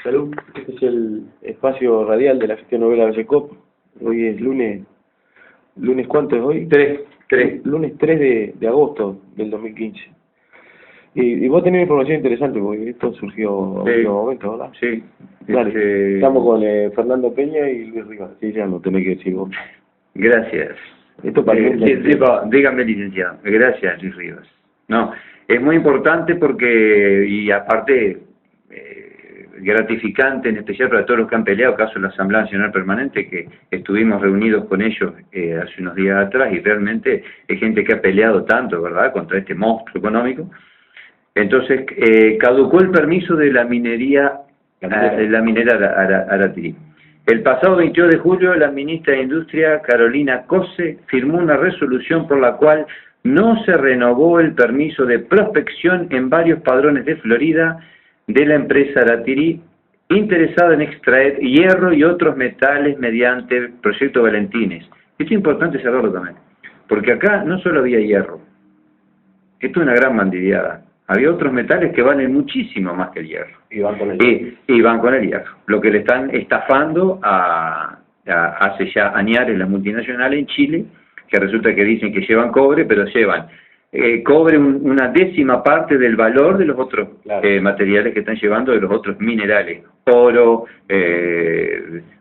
Salud, este es el espacio radial de la gestión novela BCCOP. Hoy es lunes. ¿Lunes cuánto es hoy? 3. Lunes 3 de agosto del 2015. Y vos tenés información interesante, porque esto surgió en un momento, ¿verdad? Sí. Dale, estamos con Fernando Peña y Luis Rivas. Sí, ya no tenés que decir vos. Gracias. Esto para dígame, licenciado. Gracias, Luis Rivas. No, es muy importante porque, y aparte, gratificante, en especial para todos los que han peleado, caso de la Asamblea Nacional Permanente, que estuvimos reunidos con ellos hace unos días atrás, y realmente es gente que ha peleado tanto, ¿verdad?, contra este monstruo económico. Entonces, caducó el permiso de la minera Aratirí. El pasado 22 de julio, la ministra de Industria, Carolina Cose, firmó una resolución por la cual no se renovó el permiso de prospección en varios padrones de Florida de la empresa Aratirí, interesada en extraer hierro y otros metales mediante el proyecto Valentines. Esto es importante saberlo también, porque acá no solo había hierro, esto es una gran bandideada. Había otros metales que valen muchísimo más que el hierro. Y van con el hierro. Y van con el hierro. Lo que le están estafando hace ya años las multinacionales en Chile, que resulta que dicen que llevan cobre, pero llevan cobre una décima parte del valor de los otros materiales que están llevando, de los otros minerales. Oro,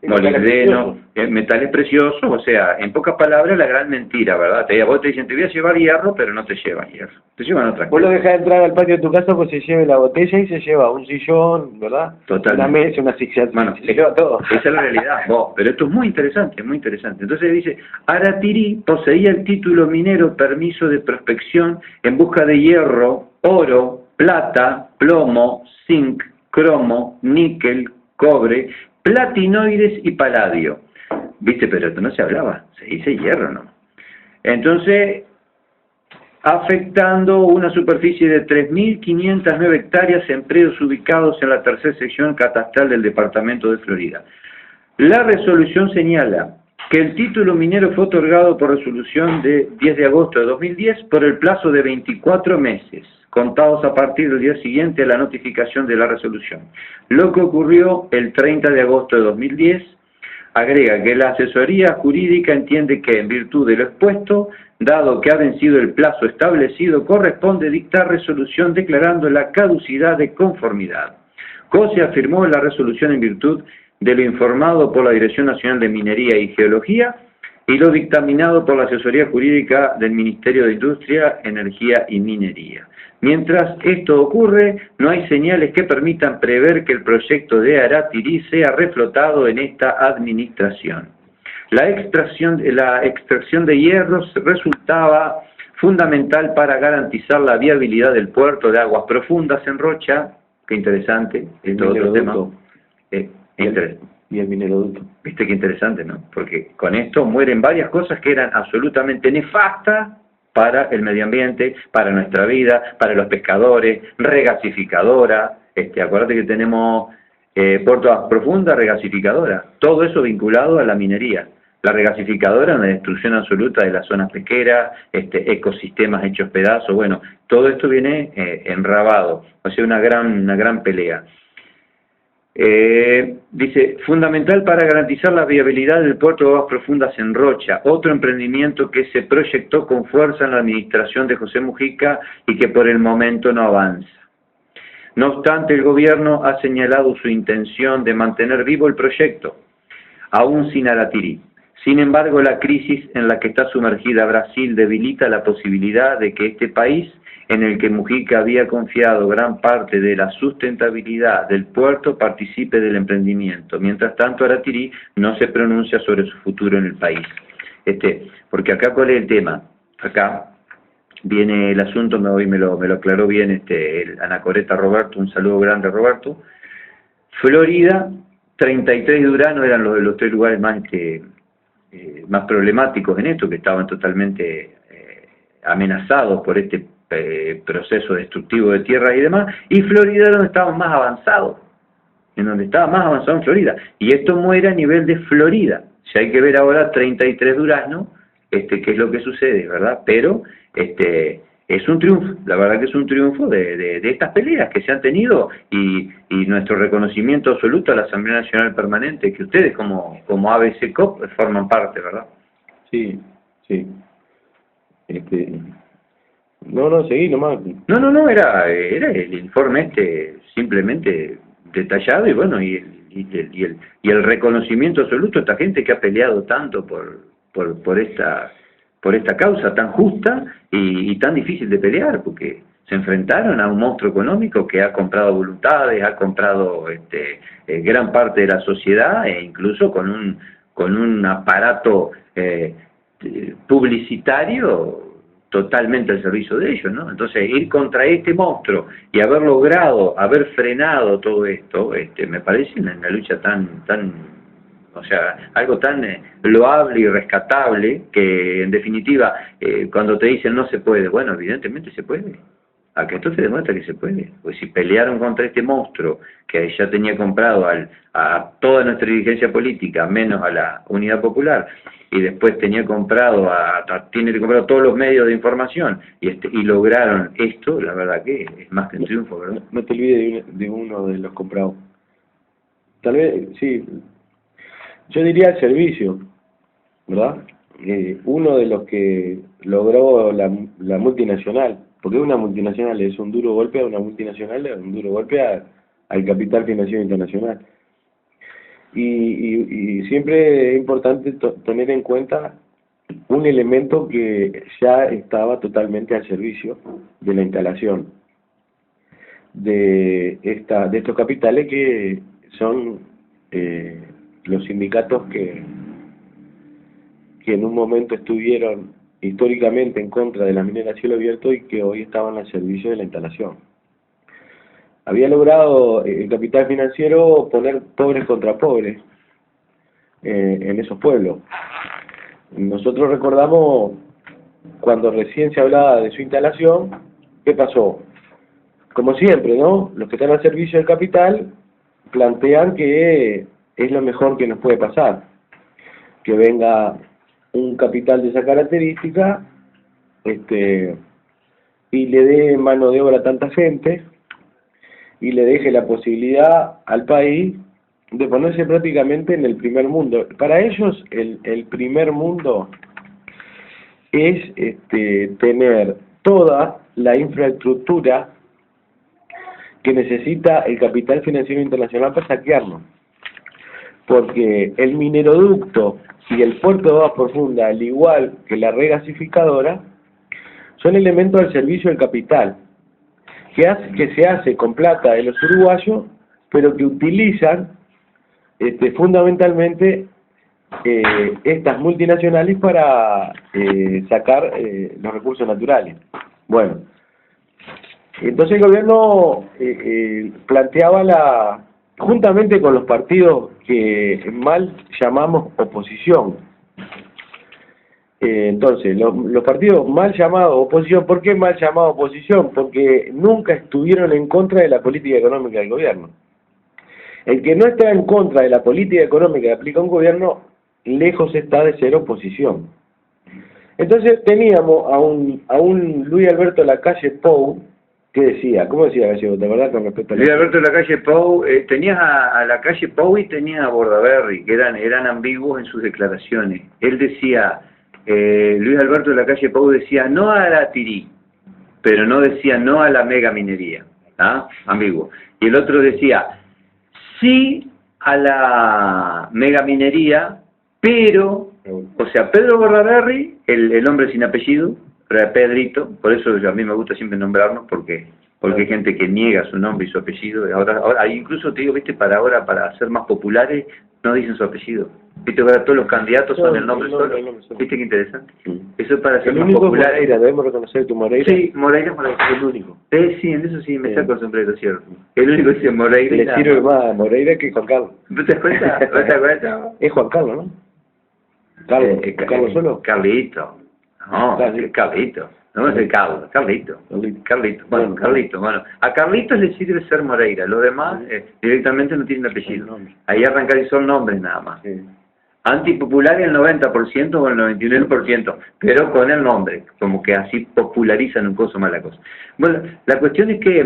molibdeno, metales preciosos, o sea, en pocas palabras, la gran mentira, ¿verdad? Vos te dicen, te voy a llevar hierro, pero no te llevan hierro, te llevan otra cosa. Vos lo dejás entrar al patio de tu casa, pues se lleve la botella y se lleva un sillón, ¿verdad? Totalmente. Una mesa, una silla, bueno, se lleva todo. Esa es la realidad, pero esto es muy interesante, muy interesante. Entonces dice, Aratirí poseía el título minero permiso de prospección en busca de hierro, oro, plata, plomo, zinc, cromo, níquel, cobre, platinoides y paladio. ¿Viste? Pero esto no se hablaba, se dice hierro, ¿no? Entonces, afectando una superficie de 3.509 hectáreas en predios ubicados en la tercera sección catastral del departamento de Florida. La resolución señala que el título minero fue otorgado por resolución de 10 de agosto de 2010 por el plazo de 24 meses, contados a partir del día siguiente a la notificación de la resolución. Lo que ocurrió el 30 de agosto de 2010 agrega que la asesoría jurídica entiende que, en virtud de lo expuesto, dado que ha vencido el plazo establecido, corresponde dictar resolución declarando la caducidad de conformidad. COSE afirmó la resolución en virtud de lo informado por la Dirección Nacional de Minería y Geología y lo dictaminado por la asesoría jurídica del Ministerio de Industria, Energía y Minería. Mientras esto ocurre, no hay señales que permitan prever que el proyecto de Aratirí sea reflotado en esta administración. La extracción de hierro resultaba fundamental para garantizar la viabilidad del puerto de aguas profundas en Rocha. Qué interesante, es todo otro tema. Y el mineroducto. Viste qué interesante, ¿no? Porque con esto mueren varias cosas que eran absolutamente nefastas para el medio ambiente, para nuestra vida, para los pescadores, regasificadora. Acuérdate que tenemos puerto de aguas profundas, regasificadora. Todo eso vinculado a la minería. La regasificadora, una destrucción absoluta de las zonas pesqueras, ecosistemas hechos pedazos. Bueno, todo esto viene enrabado. O sea, una gran pelea. Dice, fundamental para garantizar la viabilidad del puerto de aguas profundas en Rocha, otro emprendimiento que se proyectó con fuerza en la administración de José Mujica y que por el momento no avanza. No obstante, el gobierno ha señalado su intención de mantener vivo el proyecto, aún sin Aratirí. Sin embargo, la crisis en la que está sumergida Brasil debilita la posibilidad de que este país, en el que Mujica había confiado gran parte de la sustentabilidad del puerto, participe del emprendimiento. Mientras tanto, Aratirí no se pronuncia sobre su futuro en el país. Porque acá, ¿cuál es el tema? Acá viene el asunto, me lo aclaró bien el anacoreta Roberto, un saludo grande a Roberto. Florida, 33 y Durano eran los tres lugares más problemáticos en esto, que estaban totalmente amenazados por este proceso destructivo de tierra y demás, y Florida era donde estaba más avanzado, en Florida, y esto muere a nivel de Florida. Ya hay que ver ahora 33 Durazno, qué es lo que sucede, ¿verdad? Pero es un triunfo, la verdad que es un triunfo de estas peleas que se han tenido y nuestro reconocimiento absoluto a la Asamblea Nacional Permanente, que ustedes como ABCCOP forman parte, ¿verdad? Sí, sí. No, seguí nomás. No, era el informe simplemente detallado y bueno, y el reconocimiento absoluto a esta gente que ha peleado tanto por esta causa tan justa y tan difícil de pelear, porque se enfrentaron a un monstruo económico que ha comprado voluntades, ha comprado gran parte de la sociedad e incluso con un aparato publicitario totalmente al servicio de ellos, ¿no? Entonces, ir contra este monstruo y haber logrado, haber frenado todo esto, me parece una lucha o sea, algo tan loable y rescatable que, en definitiva, cuando te dicen no se puede, bueno, evidentemente se puede. Acá esto se demuestra que se puede. Pues si pelearon contra este monstruo que ya tenía comprado a toda nuestra dirigencia política, menos a la Unidad Popular, y después tiene comprado todos los medios de información, y lograron esto, la verdad que es más que un triunfo, ¿verdad? No te olvides de uno de los comprados. Tal vez, sí, yo diría el servicio, ¿verdad? Uno de los que logró la multinacional, porque una multinacional es un duro golpe a una multinacional, es un duro golpe al capital financiero internacional. Y siempre es importante tener en cuenta un elemento que ya estaba totalmente al servicio de la instalación de estos capitales, que son los sindicatos que en un momento estuvieron históricamente en contra de la minera a cielo abierto y que hoy estaban al servicio de la instalación. Había logrado el capital financiero poner pobres contra pobres en esos pueblos. Nosotros recordamos cuando recién se hablaba de su instalación, ¿qué pasó? Como siempre, ¿no? Los que están al servicio del capital plantean que es lo mejor que nos puede pasar, que venga un capital de esa característica y le dé mano de obra a tanta gente y le deje la posibilidad al país de ponerse prácticamente en el primer mundo. Para ellos el primer mundo es tener toda la infraestructura que necesita el capital financiero internacional para saquearnos, porque el mineroducto y el puerto de aguas profundas, al igual que la regasificadora, son elementos al servicio del capital, que se hace con plata de los uruguayos, pero que utilizan fundamentalmente estas multinacionales para sacar los recursos naturales. Bueno, entonces el gobierno planteaba juntamente con los partidos que mal llamamos oposición. Entonces, los partidos mal llamados oposición, ¿por qué mal llamados oposición? Porque nunca estuvieron en contra de la política económica del gobierno. El que no está en contra de la política económica que aplica un gobierno, lejos está de ser oposición. Entonces teníamos a un Luis Alberto Lacalle Pou, que decía, ¿cómo decía Gallego? ¿Te verdad con respecto a Luis Alberto Lacalle Pou, tenías a Lacalle Pou y tenías a Bordaberry, que eran ambiguos en sus declaraciones. Él decía, Luis Alberto Lacalle Pou decía no a la tirí, pero no decía no a la mega minería, ¿ah? Ambiguo. Y el otro decía sí a la mega minería, pero, o sea, Pedro Bordaberry, el hombre sin apellido, Pedrito, por eso a mí me gusta siempre nombrarnos, porque hay gente que niega su nombre y su apellido. Ahora incluso te digo, viste, para ser más populares, no dicen su apellido. Viste, ahora todos los candidatos son el nombre solo. Viste qué interesante. Sí. Eso es para ser más popular. Moreira, debemos reconocer tu Moreira. Sí, Moreira es el único. Sí, en eso sí me saco el sombrero, cierto. El único es Moreira. Le sirve más a Moreira que Juan Carlos. ¿No te das cuenta? ¿No te das cuenta? Es Juan Carlos, ¿no? Carlos solo. Carlito. No, es Carlito. No es el Carlos, Carlito. Bueno, Carlito. Bueno, a Carlitos le sirve ser Moreira. Los demás directamente no tienen apellido. Ahí arrancar y son nombres nada más. Sí. Antipopular el 90% o el 99%, pero con el nombre, como que así popularizan un poco más la cosa. Bueno, la cuestión es que,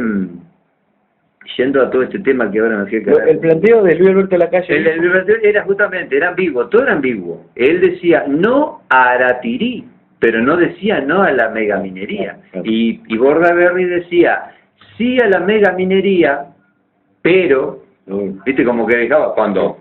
yendo a todo este tema que ahora me hacía El planteo de Luis Alberto Lacalle... el planteo era justamente, era ambiguo, todo era ambiguo. Él decía no a Aratirí, pero no decía no a la megaminería. Claro. Y Bordaberry decía sí a la megaminería, pero, viste, como que dejaba, cuando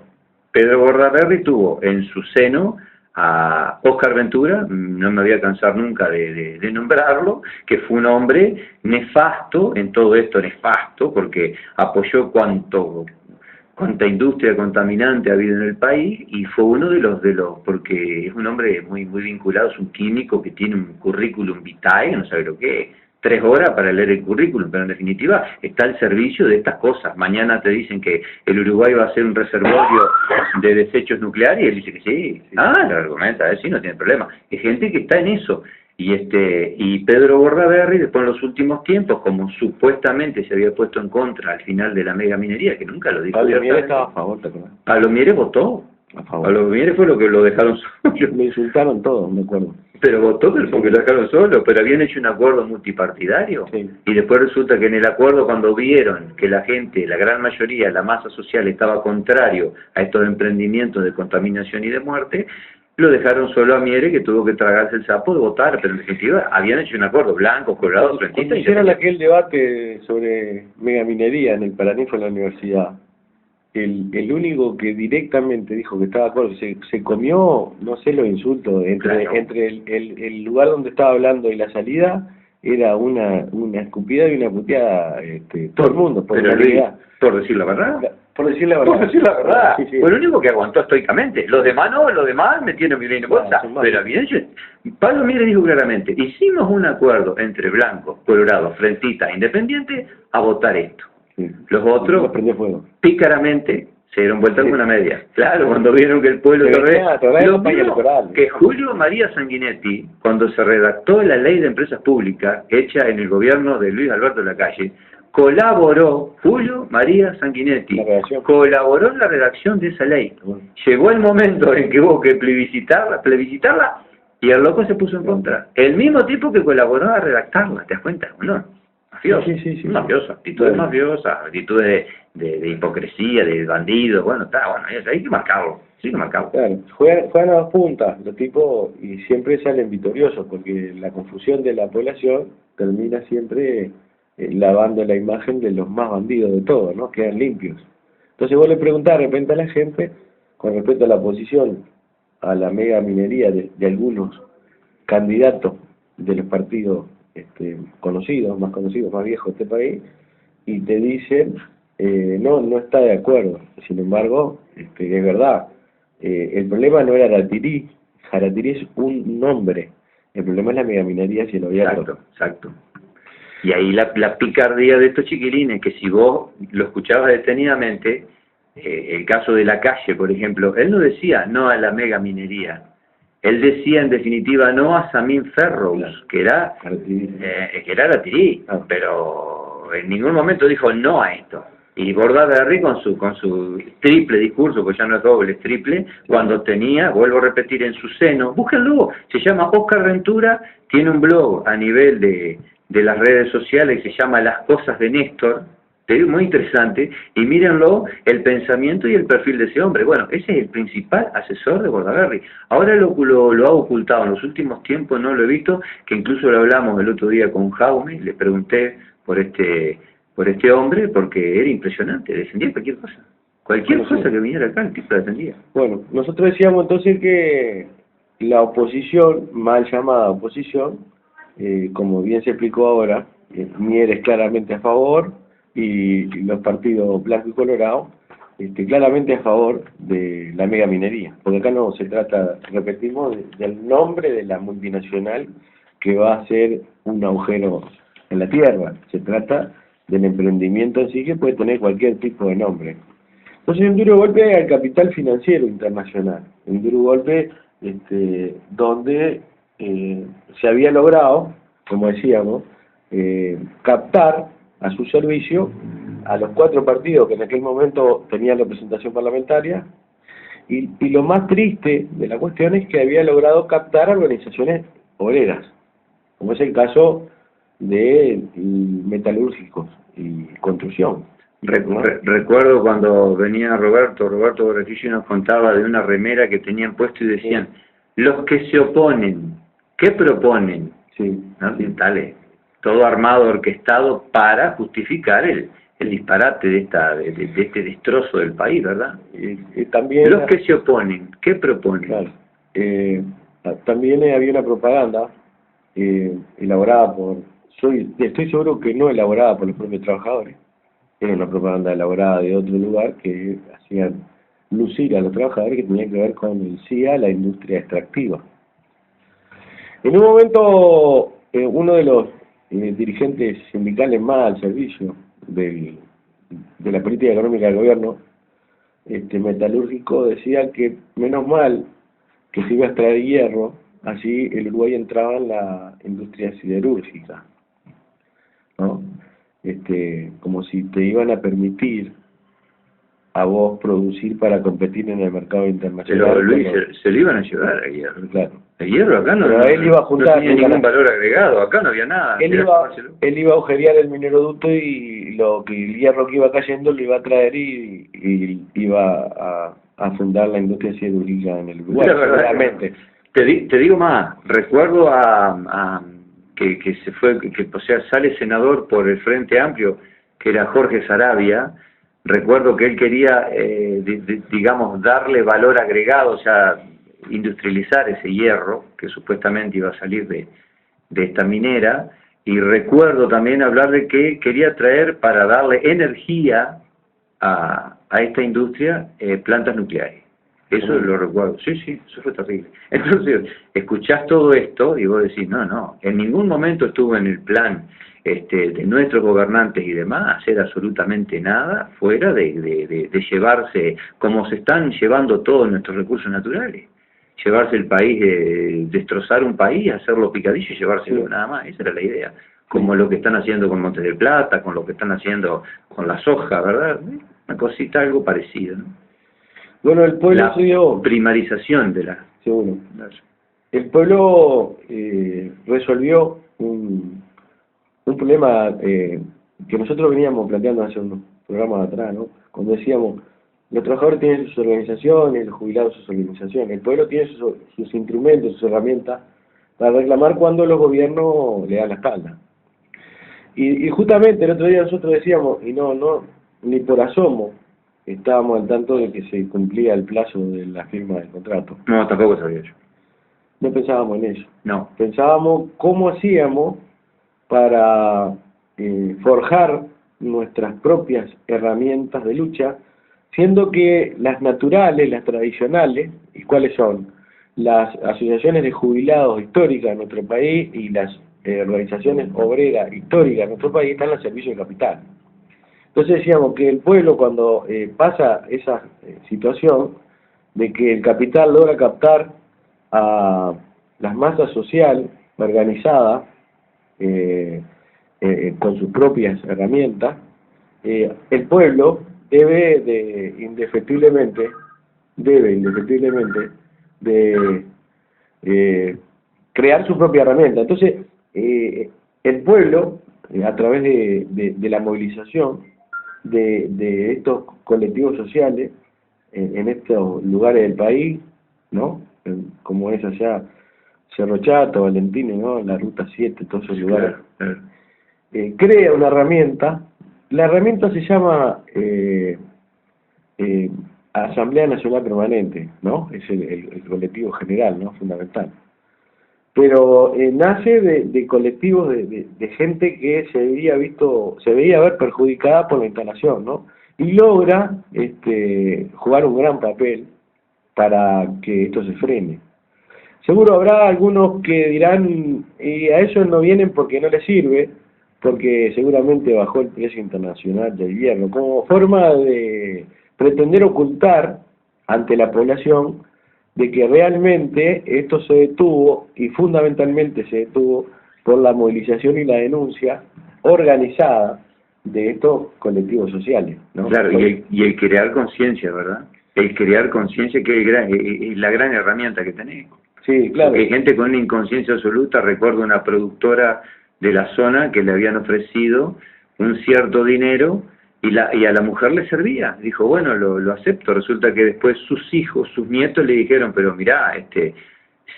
Pedro Bordaberry tuvo en su seno a Óscar Ventura, no me voy a cansar nunca de nombrarlo, que fue un hombre nefasto, en todo esto nefasto, porque apoyó cuánta industria contaminante ha habido en el país, y fue uno de los, porque es un hombre muy vinculado, es un químico que tiene un currículum vitae, no sabe lo que es, 3 horas para leer el currículum, pero en definitiva está al servicio de estas cosas. Mañana te dicen que el Uruguay va a ser un reservorio de desechos nucleares y él dice que sí. Lo argumenta, sí, no tiene problema. Es gente que está en eso. Y Pedro Bordaberry, después en los últimos tiempos, como supuestamente se había puesto en contra al final de la mega minería, que nunca lo dijo. Pablo Mieres estaba a favor, ¿te acuerdas? Pablo Mieres votó. A favor. Pablo Mieres fue lo que lo dejaron solo. Me insultaron todos, me acuerdo. Pero votó porque lo dejaron solo, pero habían hecho un acuerdo multipartidario. Sí. Y después resulta que en el acuerdo, cuando vieron que la gente, la gran mayoría, la masa social estaba contrario a estos emprendimientos de contaminación y de muerte, lo dejaron solo a Mieres, que tuvo que tragarse el sapo de votar, pero en definitiva habían hecho un acuerdo, blancos, colorados, frentistas. Cuando hicieron aquel debate sobre megaminería en el Paraná en la universidad, el único que directamente dijo que estaba de acuerdo, se comió, no sé, los insultos, entre el lugar donde estaba hablando y la salida, era una escupida y una puteada, todo el mundo, por decir la verdad. Por decir la verdad. Por decir la verdad. Sí, sí. Fue el único que aguantó estoicamente. Los demás no, los demás metieron mi en bolsa. Pero bien, Pablo Mieres dijo claramente, hicimos un acuerdo entre blancos, colorados, frentistas, independientes, a votar esto. Sí. Los otros, pícaramente, se dieron vuelta con una media. Claro, cuando vieron que el pueblo lo mismo que Julio María Sanguinetti, cuando se redactó la ley de empresas públicas, hecha en el gobierno de Luis Alberto Lacalle, colaboró, Julio María Sanguinetti, colaboró en la redacción de esa ley. Llegó el momento en que hubo que plebiscitarla, y el loco se puso en contra. El mismo tipo que colaboró a redactarla, ¿te das cuenta? ¿No? Mafioso, sí. Mafioso, actitudes mafiosas, actitudes de hipocresía, de bandidos, bueno, hay que marcarlo, sí que marcarlo. Claro, juegan a dos puntas los tipos y siempre salen victoriosos, porque la confusión de la población termina siempre lavando la imagen de los más bandidos de todos, ¿no? Quedan limpios. Entonces vos le preguntás de repente a la gente, con respecto a la posición a la mega minería de algunos candidatos de los partidos conocidos, más viejos de este país, y te dicen, no está de acuerdo. Sin embargo, es verdad, el problema no era Aratirí es un nombre, el problema es la megaminería cielo abierto. Exacto. Y ahí la picardía de estos chiquilines, que si vos lo escuchabas detenidamente, el caso de Lacalle, por ejemplo, él no decía no a la megaminería. Él decía, en definitiva, no a Samín Ferros, que era Aratirí, pero en ningún momento dijo no a esto. Y Bordaberry con su triple discurso, pues ya no es doble, es triple, cuando tenía, vuelvo a repetir, en su seno, búsquenlo, se llama Óscar Ventura, tiene un blog a nivel de las redes sociales que se llama Las Cosas de Néstor, muy interesante, y mírenlo, el pensamiento y el perfil de ese hombre. Bueno, ese es el principal asesor de Bordaberry. Ahora lo ha ocultado, en los últimos tiempos no lo he visto, que incluso lo hablamos el otro día con Jaume, le pregunté por este hombre, porque era impresionante, defendía cualquier cosa. Cualquier cosa que viniera acá, el tipo la defendía. Bueno, nosotros decíamos entonces que la oposición, mal llamada oposición, como bien se explicó ahora, Mieres claramente a favor, y los partidos blanco y colorado claramente a favor de la mega minería, porque acá no se trata, repetimos, del nombre de la multinacional que va a ser un agujero en la tierra, se trata del emprendimiento en sí, que puede tener cualquier tipo de nombre. Entonces, un duro golpe al capital financiero internacional, un duro golpe donde se había logrado, como decíamos, captar a su servicio a los 4 partidos que en aquel momento tenían representación parlamentaria, Y lo más triste de la cuestión es que había logrado captar organizaciones obreras, como es el caso de metalúrgicos y construcción. Recuerdo cuando venía Roberto Borrachillo nos contaba de una remera que tenían puesto y decían, los que se oponen, ¿qué proponen? Sí. ¿No? Tales, todo armado, orquestado para justificar el disparate de este destrozo del país, ¿verdad? También los que se oponen, ¿qué proponen? Claro. También había una propaganda elaborada estoy seguro que no elaborada por los propios trabajadores, era una propaganda elaborada de otro lugar que hacían lucir a los trabajadores, que tenía que ver con el CIA, la industria extractiva. En un momento, uno de los dirigentes sindicales más al servicio de la política económica del gobierno metalúrgico decía que menos mal que se iba a extraer hierro, así el Uruguay entraba en la industria siderúrgica, ¿no? Como si te iban a permitir a vos producir para competir en el mercado internacional. Pero Luis, se le iban a llevar el hierro. Claro. El hierro acá no iba a juntar, no tenía ningún valor agregado, acá no había nada. Él iba a agujerear el mineroducto y el hierro que iba cayendo lo iba a traer y iba a fundar la industria siderúrgica en el Uruguay, seguramente. Te digo más, recuerdo que se fue, o sea, sale senador por el Frente Amplio, que era Jorge Saravia. Recuerdo que él quería, digamos, darle valor agregado, o sea, industrializar ese hierro que supuestamente iba a salir de esta minera, y recuerdo también hablar de que quería traer para darle energía a esta industria plantas nucleares. Eso lo recuerdo. Sí, eso fue terrible. Entonces, escuchás todo esto y vos decís, no, en ningún momento estuvo en el plan de nuestros gobernantes y demás hacer absolutamente nada fuera de llevarse, como se están llevando todos nuestros recursos naturales, llevarse el país, destrozar un país, hacerlo picadillo y llevárselo, nada más. Esa era la idea. Como lo que están haciendo con Montes del Plata, con lo que están haciendo con la soja, ¿verdad? Una cosita, algo parecido, ¿no? Bueno, el pueblo la primarización de la... Seguro. El pueblo resolvió un problema que nosotros veníamos planteando hace unos programas atrás, ¿no? Cuando decíamos, los trabajadores tienen sus organizaciones, los jubilados sus organizaciones, el pueblo tiene sus instrumentos, sus herramientas para reclamar cuando los gobiernos le dan la espalda. Y justamente el otro día nosotros decíamos, y no, ni por asomo, estábamos al tanto de que se cumplía el plazo de la firma del contrato. No, tampoco sabía yo. No pensábamos en eso. No. Pensábamos cómo hacíamos para forjar nuestras propias herramientas de lucha, siendo que las naturales, las tradicionales, ¿y cuáles son? Las asociaciones de jubilados históricas en nuestro país y las organizaciones obreras históricas en nuestro país están al servicio del capital. Entonces decíamos que el pueblo, cuando pasa esa situación de que el capital logra captar a las masas sociales organizadas con sus propias herramientas, el pueblo debe indefectiblemente crear su propia herramienta. Entonces, el pueblo, a través de la movilización de estos colectivos sociales en estos lugares del país, ¿no? Como es allá Cerro Chato, Valentino, ¿no? La Ruta 7, todos esos lugares. Claro. Crea una herramienta. La herramienta se llama Asamblea Nacional Permanente, ¿no? Es el colectivo general, ¿no? Fundamental. Pero nace de colectivos de gente que se veía ver perjudicada por la instalación, ¿no? Y logra jugar un gran papel para que esto se frene. Seguro habrá algunos que dirán, y a ellos no vienen porque no les sirve, porque seguramente bajó el precio internacional del hierro, como forma de pretender ocultar ante la población de que realmente esto se detuvo, y fundamentalmente se detuvo por la movilización y la denuncia organizada de estos colectivos sociales, ¿no? Claro, y el crear conciencia, ¿verdad? El crear conciencia, que es la gran herramienta que tenemos. Sí, claro. Porque hay gente con una inconsciencia absoluta. Recuerdo una productora de la zona que le habían ofrecido un cierto dinero y a la mujer le servía. Dijo, bueno, lo acepto. Resulta que después sus hijos, sus nietos le dijeron, pero mirá,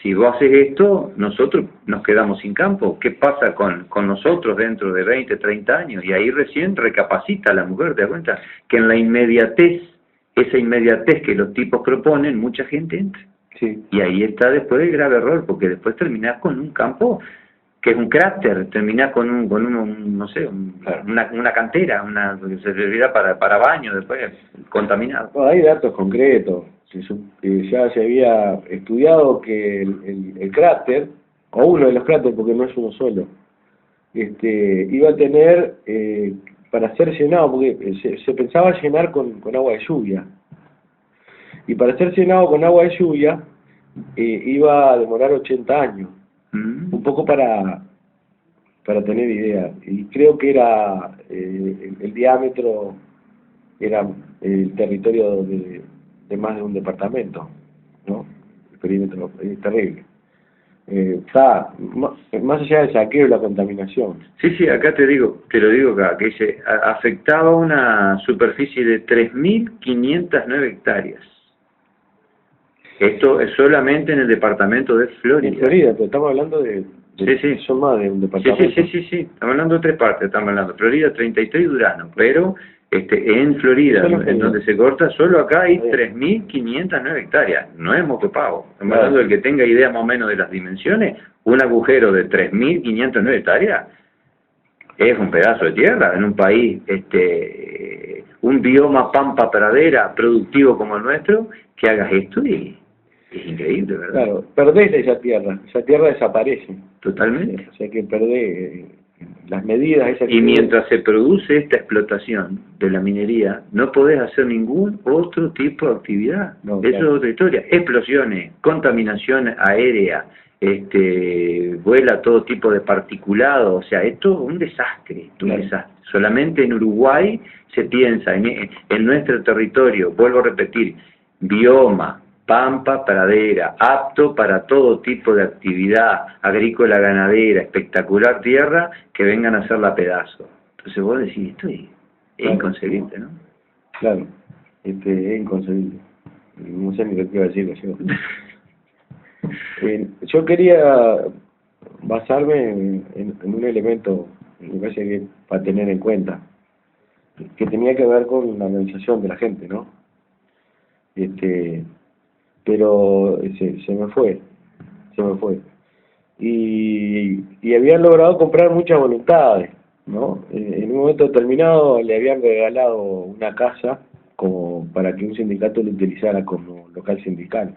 si vos haces esto, nosotros nos quedamos sin campo. ¿Qué pasa con nosotros dentro de 20, 30 años? Y ahí recién recapacita la mujer, ¿te das cuenta? Que en la inmediatez, esa inmediatez que los tipos proponen, mucha gente entra. Sí. Y ahí está después el grave error, porque después terminás con un campo que es un cráter, terminás con un no sé, una cantera, que se servirá para baño, después contaminado. No, hay datos concretos. Ya se había estudiado que el cráter, o uno de los cráteres, porque no es uno solo, iba a tener, para ser llenado, porque se pensaba llenar con agua de lluvia. Y para ser llenado con agua de lluvia, iba a demorar 80 años. Un poco para tener idea. Y creo que era el diámetro, era el territorio de más de un departamento, ¿no? El perímetro es terrible. Está más allá del saqueo y la contaminación. Sí, acá te lo digo acá, que dice, afectaba una superficie de 3.509 hectáreas. Esto es solamente en el departamento de Florida. En Florida, pero estamos hablando de sí. Son más de un departamento. Sí. Estamos hablando de tres partes. Estamos hablando de Florida, 33 y Durano. Pero en Florida, en donde se corta, solo acá hay 3.509 hectáreas. No es mocopago. Estamos hablando del que tenga idea más o menos de las dimensiones. Un agujero de 3.509 hectáreas es un pedazo de tierra en un país, un bioma pampa pradera productivo como el nuestro, que hagas esto y es increíble, ¿verdad? Claro, perdés esa tierra desaparece. Totalmente. O sea que perdés las medidas. Y mientras se produce esta explotación de la minería, no podés hacer ningún otro tipo de actividad. No, eso es otra historia. Explosiones, contaminación aérea, vuela todo tipo de particulado, o sea, esto es un desastre, un desastre. Solamente en Uruguay se piensa en nuestro territorio, vuelvo a repetir, bioma, pampa, pradera, apto para todo tipo de actividad agrícola, ganadera, espectacular tierra, que vengan a hacerla a pedazo. Entonces vos decís, esto es inconcebible, ¿no? Claro, es inconcebible. No sé ni lo que iba a decir yo. Yo quería basarme en un elemento, me parece que para tener en cuenta, que tenía que ver con la organización de la gente, ¿no? Pero se me fue. Y habían logrado comprar muchas voluntades, ¿no? En un momento determinado le habían regalado una casa como para que un sindicato lo utilizara como local sindical,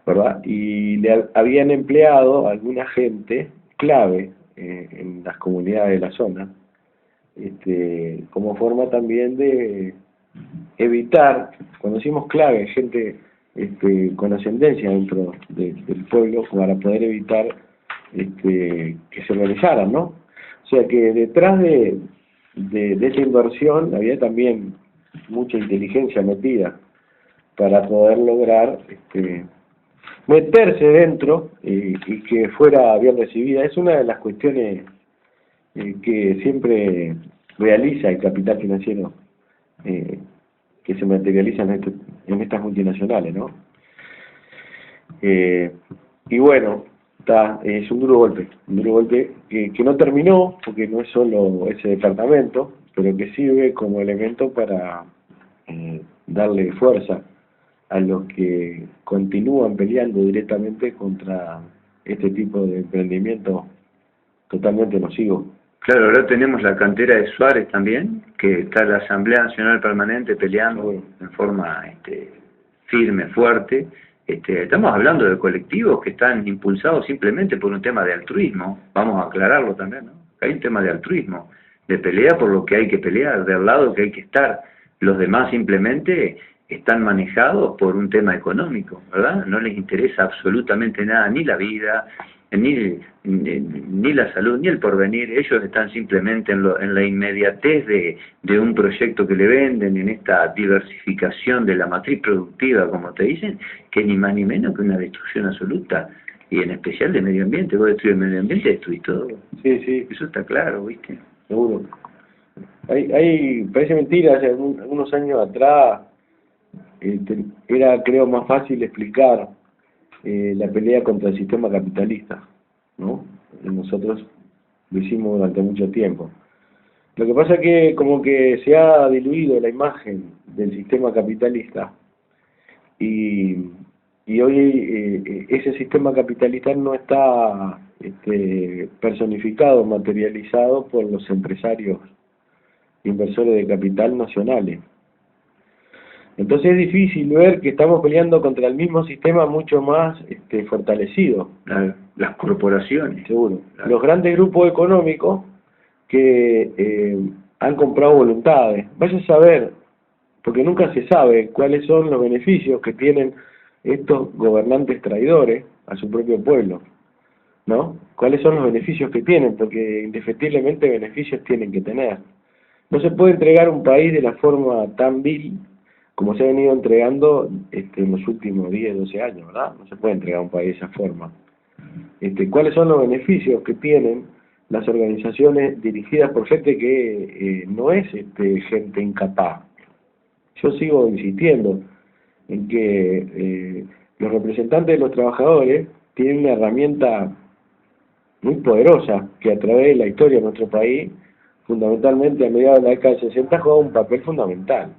¿verdad? Y le habían empleado a alguna gente clave en las comunidades de la zona, como forma también de evitar, cuando decimos clave, gente con ascendencia dentro del pueblo, para poder evitar que se realizaran, ¿no? O sea que detrás de esa inversión había también mucha inteligencia metida para poder lograr meterse dentro y que fuera bien recibida. Es una de las cuestiones que siempre realiza el capital financiero que se materializa en estas multinacionales, ¿no? Y bueno, es un duro golpe que no terminó, porque no es solo ese departamento, pero que sirve como elemento para darle fuerza a los que continúan peleando directamente contra este tipo de emprendimiento totalmente nocivo. Claro, ahora tenemos la cantera de Suárez también, que está la Asamblea Nacional Permanente peleando en forma firme, fuerte. Estamos hablando de colectivos que están impulsados simplemente por un tema de altruismo, vamos a aclararlo también, ¿no? Hay un tema de altruismo, de pelea por lo que hay que pelear, del lado que hay que estar. Los demás simplemente están manejados por un tema económico, ¿verdad? No les interesa absolutamente nada, ni la vida, ni la salud, ni el porvenir. Ellos están simplemente en la inmediatez de un proyecto que le venden, en esta diversificación de la matriz productiva, como te dicen, que ni más ni menos que una destrucción absoluta, y en especial de medio ambiente. Vos destruyes el medio ambiente, destruís todo. Sí, sí. Eso está claro, ¿viste? Seguro. Parece mentira, hace algunos años atrás era, creo, más fácil explicar la pelea contra el sistema capitalista, ¿no? Y nosotros lo hicimos durante mucho tiempo. Lo que pasa es que como que se ha diluido la imagen del sistema capitalista y hoy ese sistema capitalista no está personificado, materializado por los empresarios inversores de capital nacionales. Entonces es difícil ver que estamos peleando contra el mismo sistema mucho más fortalecido. Las corporaciones. Seguro. Claro. Los grandes grupos económicos que han comprado voluntades. Vaya a saber, porque nunca se sabe cuáles son los beneficios que tienen estos gobernantes traidores a su propio pueblo, ¿no? ¿Cuáles son los beneficios que tienen? Porque indefectiblemente beneficios tienen que tener. No se puede entregar un país de la forma tan vil como se ha venido entregando en los últimos 10, 12 años, ¿verdad? No se puede entregar un país de esa forma. ¿Cuáles son los beneficios que tienen las organizaciones dirigidas por gente que no es gente incapaz? Yo sigo insistiendo en que los representantes de los trabajadores tienen una herramienta muy poderosa que a través de la historia de nuestro país, fundamentalmente a mediados de la década del 60, juega un papel fundamental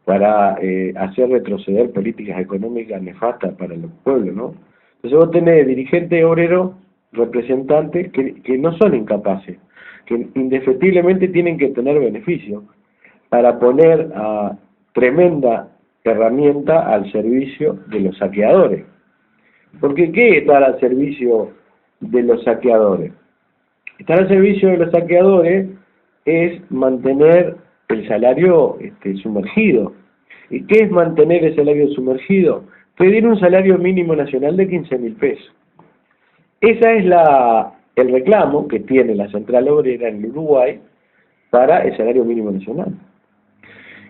para hacer retroceder políticas económicas nefastas para los pueblos, ¿no? Entonces vos tenés dirigentes obreros, representantes que no son incapaces, que indefectiblemente tienen que tener beneficios para poner a tremenda herramienta al servicio de los saqueadores. Porque ¿qué es estar al servicio de los saqueadores? Estar al servicio de los saqueadores es mantener el salario sumergido. ¿Y qué es mantener el salario sumergido? Pedir un salario mínimo nacional de 15.000 pesos. Esa es el reclamo que tiene la Central Obrera en Uruguay para el salario mínimo nacional.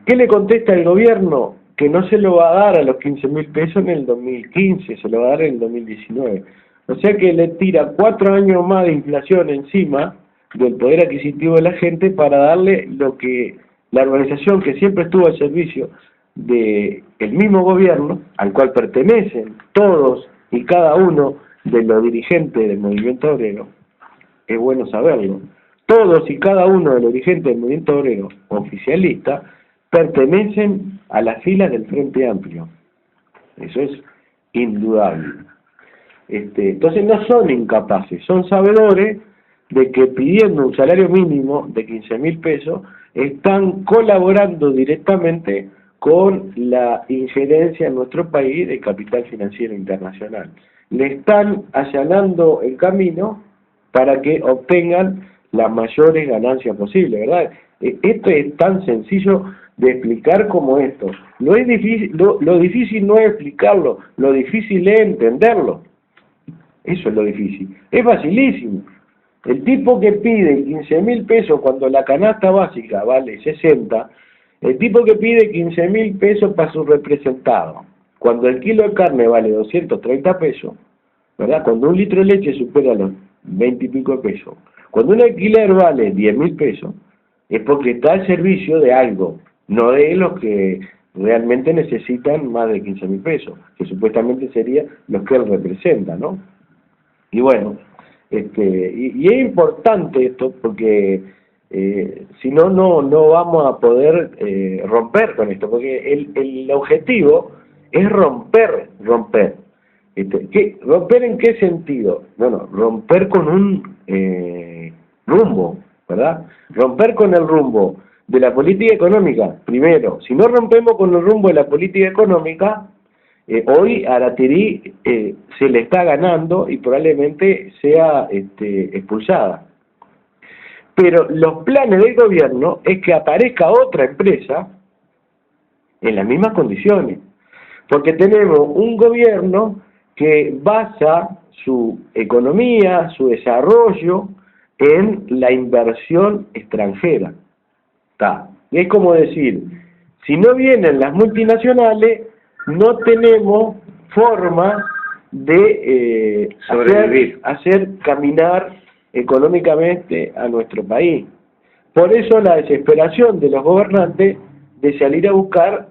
¿Qué le contesta el gobierno? Que no se lo va a dar a los 15.000 pesos en el 2015, se lo va a dar en el 2019. O sea que le tira 4 años más de inflación encima del poder adquisitivo de la gente para darle lo que la organización que siempre estuvo al servicio del mismo gobierno, al cual pertenecen todos y cada uno de los dirigentes del movimiento obrero, es bueno saberlo, todos y cada uno de los dirigentes del movimiento obrero oficialista pertenecen a las filas del Frente Amplio. Eso es indudable. Entonces no son incapaces, son sabedores de que pidiendo un salario mínimo de 15.000 pesos están colaborando directamente con la injerencia en nuestro país de capital financiero internacional. Le están allanando el camino para que obtengan las mayores ganancias posibles, ¿verdad? Esto es tan sencillo de explicar como esto. No es difícil, lo difícil no es explicarlo, lo difícil es entenderlo. Eso es lo difícil. Es facilísimo. El tipo que pide 15.000 pesos cuando la canasta básica vale 60, el tipo que pide 15.000 pesos para su representado, cuando el kilo de carne vale 230 pesos, ¿verdad? Cuando un litro de leche supera los 20 y pico de pesos, cuando un alquiler vale 10.000 pesos, es porque está al servicio de algo, no de los que realmente necesitan más de 15.000 pesos, que supuestamente serían los que él representa, ¿no? Y bueno, y es importante esto porque si no, no vamos a poder romper con esto, porque el objetivo es romper. ¿Romper en qué sentido? Bueno, romper con un rumbo, ¿verdad? Romper con el rumbo de la política económica, primero. Si no rompemos con el rumbo de la política económica, hoy Aratiri se le está ganando y probablemente sea expulsada. Pero los planes del gobierno es que aparezca otra empresa en las mismas condiciones. Porque tenemos un gobierno que basa su economía, su desarrollo en la inversión extranjera. Y es como decir, si no vienen las multinacionales, no tenemos forma de hacer caminar económicamente a nuestro país. Por eso la desesperación de los gobernantes de salir a buscar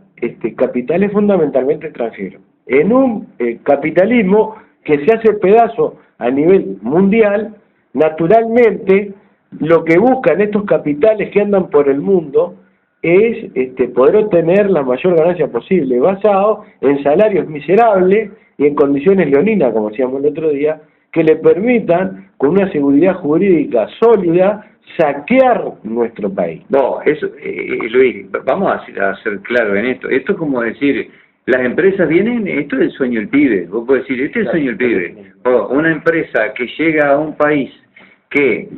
capitales fundamentalmente extranjeros. En un capitalismo que se hace pedazo a nivel mundial, naturalmente lo que buscan estos capitales que andan por el mundo es poder obtener la mayor ganancia posible, basado en salarios miserables y en condiciones leoninas, como decíamos el otro día, que le permitan, con una seguridad jurídica sólida, saquear nuestro país. No, eso, Luis, vamos a ser claros en esto. Esto es como decir, las empresas vienen, esto es el sueño del pibe. Vos podés decir, este es el sueño del pibe. O una empresa que llega a un país que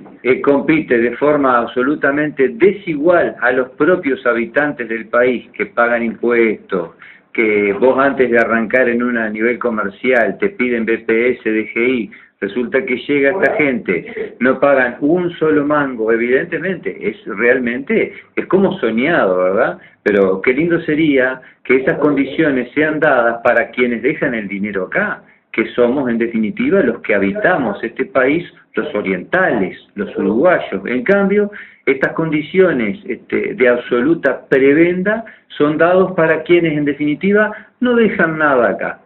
compite de forma absolutamente desigual a los propios habitantes del país, que pagan impuestos, que vos antes de arrancar en un nivel comercial te piden BPS, DGI, resulta que llega esta gente, no pagan un solo mango, evidentemente, es como soñado, ¿verdad? Pero qué lindo sería que esas condiciones sean dadas para quienes dejan el dinero acá, que somos en definitiva los que habitamos este país, los orientales, los uruguayos. En cambio, estas condiciones de absoluta prebenda son dados para quienes en definitiva no dejan nada acá,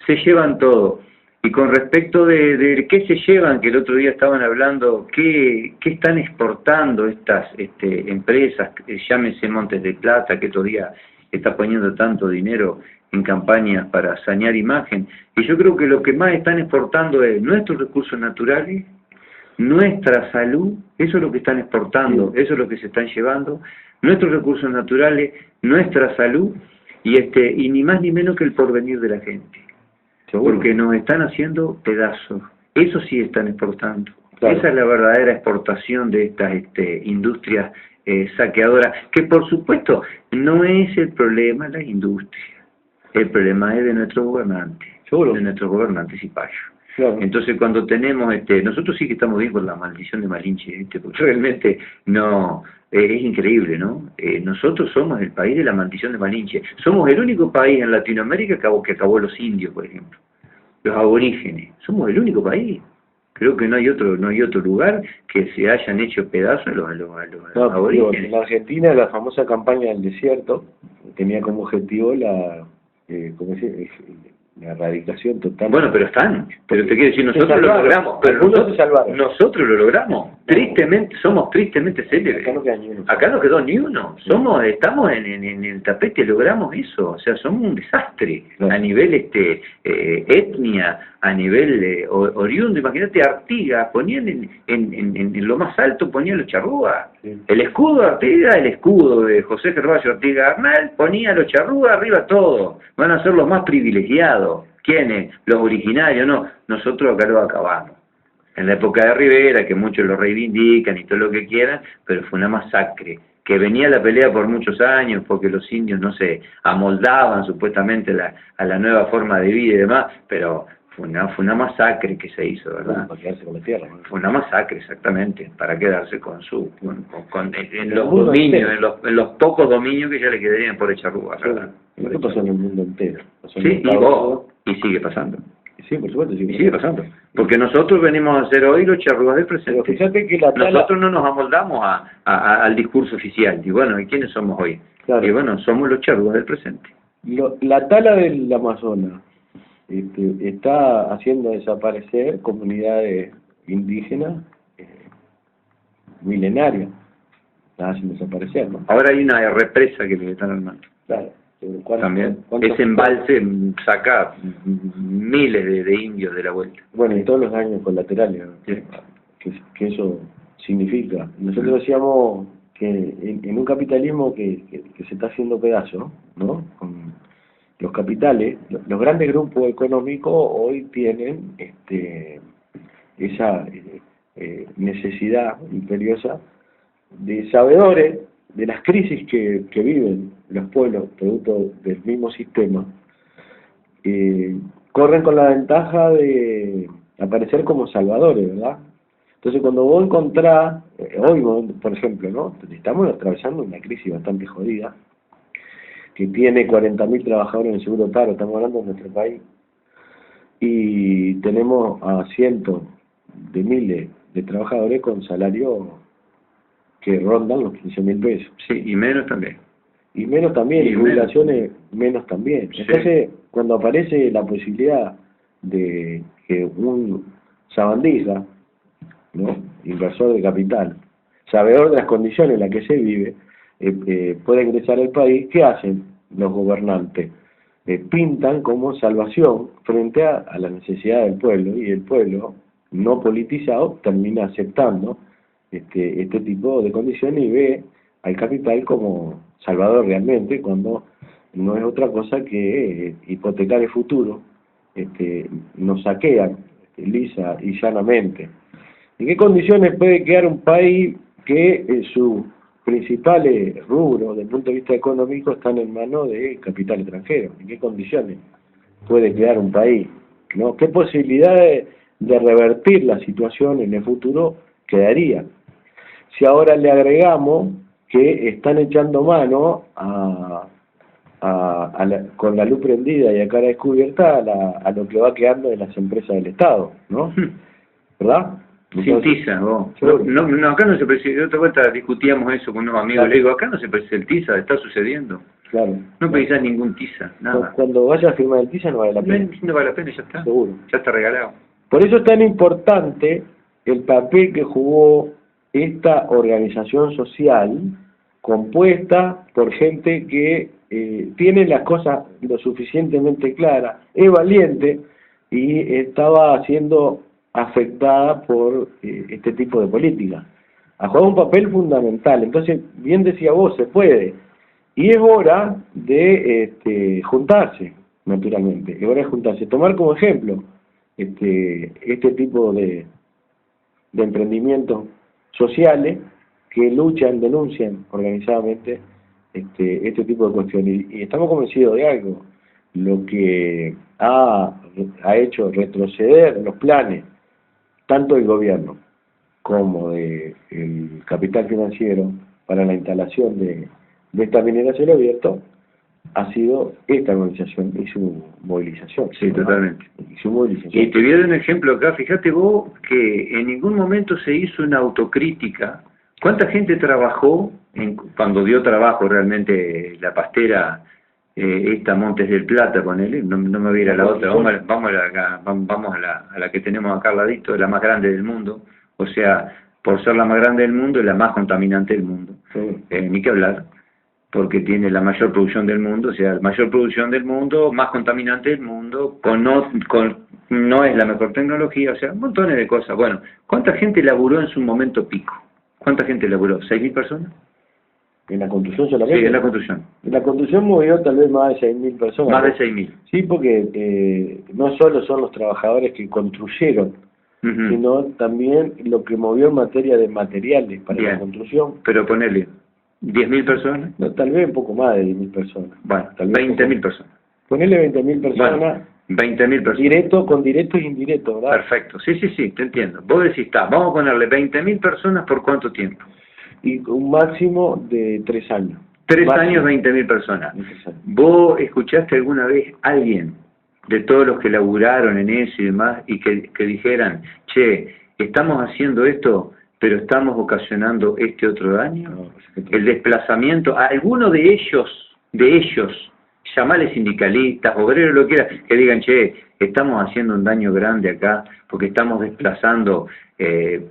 se llevan todo. Y con respecto de qué se llevan, que el otro día estaban hablando, qué están exportando estas empresas, llámese Montes de Plata, que estos días está poniendo tanto dinero en campañas para sanear imagen, y yo creo que lo que más están exportando es nuestros recursos naturales, nuestra salud, eso es lo que están exportando, eso es lo que se están llevando, nuestros recursos naturales, nuestra salud, y ni más ni menos que el porvenir de la gente. ¿Seguro? Porque nos están haciendo pedazos, eso sí están exportando. Claro. Esa es la verdadera exportación de estas industrias saqueadoras, que por supuesto no es el problema de la industria, el problema es de nuestros gobernantes, de nuestros gobernantes y payos. Claro. Entonces cuando tenemos, nosotros sí que estamos bien con la maldición de Malinche, porque realmente no, es increíble, ¿no? Nosotros somos el país de la maldición de Malinche, somos el único país en Latinoamérica que acabó los indios, por ejemplo, los aborígenes, somos el único país. Creo que no hay otro lugar que se hayan hecho pedazos a los aborígenes. En la Argentina la famosa campaña del desierto tenía como objetivo la erradicación total. Bueno, pero te quiero decir, nosotros lo logramos, pero nosotros lo logramos. Tristemente, somos tristemente célebres. Acá no quedó ni uno. Estamos en el tapete, logramos eso. O sea, somos un desastre a nivel etnia, a nivel oriundo. Imagínate, Artigas, ponían en lo más alto, ponían los charrúas. Sí. El escudo de Artigas, el escudo de José Gervasio Artigas Arnal, ponía los charrúas arriba todo. Van a ser los más privilegiados. ¿Quiénes? Los originarios, no. Nosotros acá lo acabamos. En la época de Rivera, que muchos lo reivindican y todo lo que quieran, pero fue una masacre, que venía la pelea por muchos años, porque los indios no se amoldaban supuestamente a la nueva forma de vida y demás, pero fue una masacre que se hizo, ¿verdad? Para quedarse con la tierra, ¿no? Fue una masacre, exactamente, para quedarse en los dominios, en los pocos dominios que ya le quedarían por Echarrúa, ¿verdad? Esto pasó en el mundo entero. Sí, y sigue pasando. Sí, por supuesto, y sigue pasando. Porque nosotros venimos a hacer hoy los charrúas del presente. Pero fíjate que nosotros no nos amoldamos al discurso oficial. Y bueno, ¿y quiénes somos hoy? Claro. Y bueno, somos los charrúas del presente. La tala del Amazonas está haciendo desaparecer comunidades indígenas milenarias. Está haciendo desaparecer, ¿no? Ahora hay una represa que le están armando. Claro. También ese embalse saca miles de indios de la vuelta. Bueno, y todos los daños colaterales, ¿no? que eso significa. Nosotros decíamos que en un capitalismo que se está haciendo pedazo, ¿no? Con los capitales, los grandes grupos económicos hoy tienen esa necesidad imperiosa de sabedores de las crisis que viven los pueblos producto del mismo sistema, corren con la ventaja de aparecer como salvadores, ¿verdad? Entonces cuando vos encontrás, hoy por ejemplo, ¿no? Estamos atravesando una crisis bastante jodida, que tiene 40.000 trabajadores en el seguro paro, estamos hablando de nuestro país, y tenemos a cientos de miles de trabajadores con salarios que rondan los 15.000 pesos. Sí, y menos también. Y menos también, y jubilaciones menos también. Sí. Entonces, cuando aparece la posibilidad de que un sabandija, ¿no?, inversor de capital, sabedor de las condiciones en las que se vive, pueda ingresar al país, ¿qué hacen los gobernantes? Pintan como salvación frente a la necesidad del pueblo, y el pueblo, no politizado, termina aceptando este tipo de condiciones y ve al capital como salvador realmente, cuando no es otra cosa que hipotecar el futuro. Nos saquean lisa y llanamente. ¿En qué condiciones puede quedar un país que sus principales rubros desde el punto de vista económico están en manos de capital extranjero? ¿En qué condiciones puede quedar un país, ¿no? ¿Qué posibilidades de revertir la situación en el futuro quedaría? Si ahora le agregamos que están echando mano con la luz prendida y a cara descubierta a lo que va quedando de las empresas del Estado, ¿no? ¿Verdad? Sin tiza, vos. No, acá no se percibe. Otra vuelta discutíamos eso con unos amigos. Claro. Le digo, acá no se percibe el tiza, está sucediendo. Claro. No precisás ningún tiza, nada. Cuando vayas a firmar el tiza no vale la pena. No vale la pena, ya está. Seguro. Ya está regalado. Por eso es tan importante el papel que jugó esta organización social, compuesta por gente que tiene las cosas lo suficientemente claras, es valiente y estaba siendo afectada por este tipo de política. Ha jugado un papel fundamental. Entonces, bien decía vos, se puede. Y es hora de juntarse, naturalmente. Es hora de juntarse. Tomar como ejemplo este tipo de emprendimientos sociales que luchan, denuncian organizadamente este tipo de cuestiones. Y estamos convencidos de algo. Lo que ha hecho retroceder los planes tanto del gobierno como del capital financiero para la instalación de esta minera a cielo abierto ha sido esta organización y su movilización. Sí, ¿no? Totalmente. Y su movilización. Y te voy a dar un ejemplo acá. Fíjate vos que en ningún momento se hizo una autocrítica. ¿Cuánta gente trabajó cuando dio trabajo realmente la pastera esta Montes del Plata, ponele? No me voy a ir a la otra, vamos a la que tenemos acá al ladito, la más grande del mundo. O sea, por ser la más grande del mundo, es la más contaminante del mundo. Sí. Ni que hablar, porque tiene la mayor producción del mundo, o sea, la mayor producción del mundo, más contaminante del mundo, no es la mejor tecnología, o sea, montones de cosas. Bueno, ¿cuánta gente laburó en su momento pico? ¿Cuánta gente laburó? ¿6.000 personas? ¿En la construcción solamente? Sí, en la construcción. En la construcción movió tal vez más de 6.000 personas. Más de 6.000. Sí, porque no solo son los trabajadores que construyeron, sino también lo que movió en materia de materiales para la construcción. Pero ponele, ¿10.000 personas? No, tal vez un poco más de 10.000 personas. Bueno, 20.000 personas. Ponele 20.000 personas. Bueno, 20.000 personas. Directo, con directos e indirectos, ¿verdad? Perfecto, sí, te entiendo. Vos decís, vamos a ponerle 20.000 personas por cuánto tiempo. Y un máximo de 3 años. 3 años, 20.000 personas. ¿Vos escuchaste alguna vez a alguien de todos los que laburaron en eso y demás y que dijeran, che, estamos haciendo esto, pero estamos ocasionando este otro daño? No, el desplazamiento, a alguno de ellos, llamarles sindicalistas, obreros, lo que quieras, que digan, che, estamos haciendo un daño grande acá, porque estamos desplazando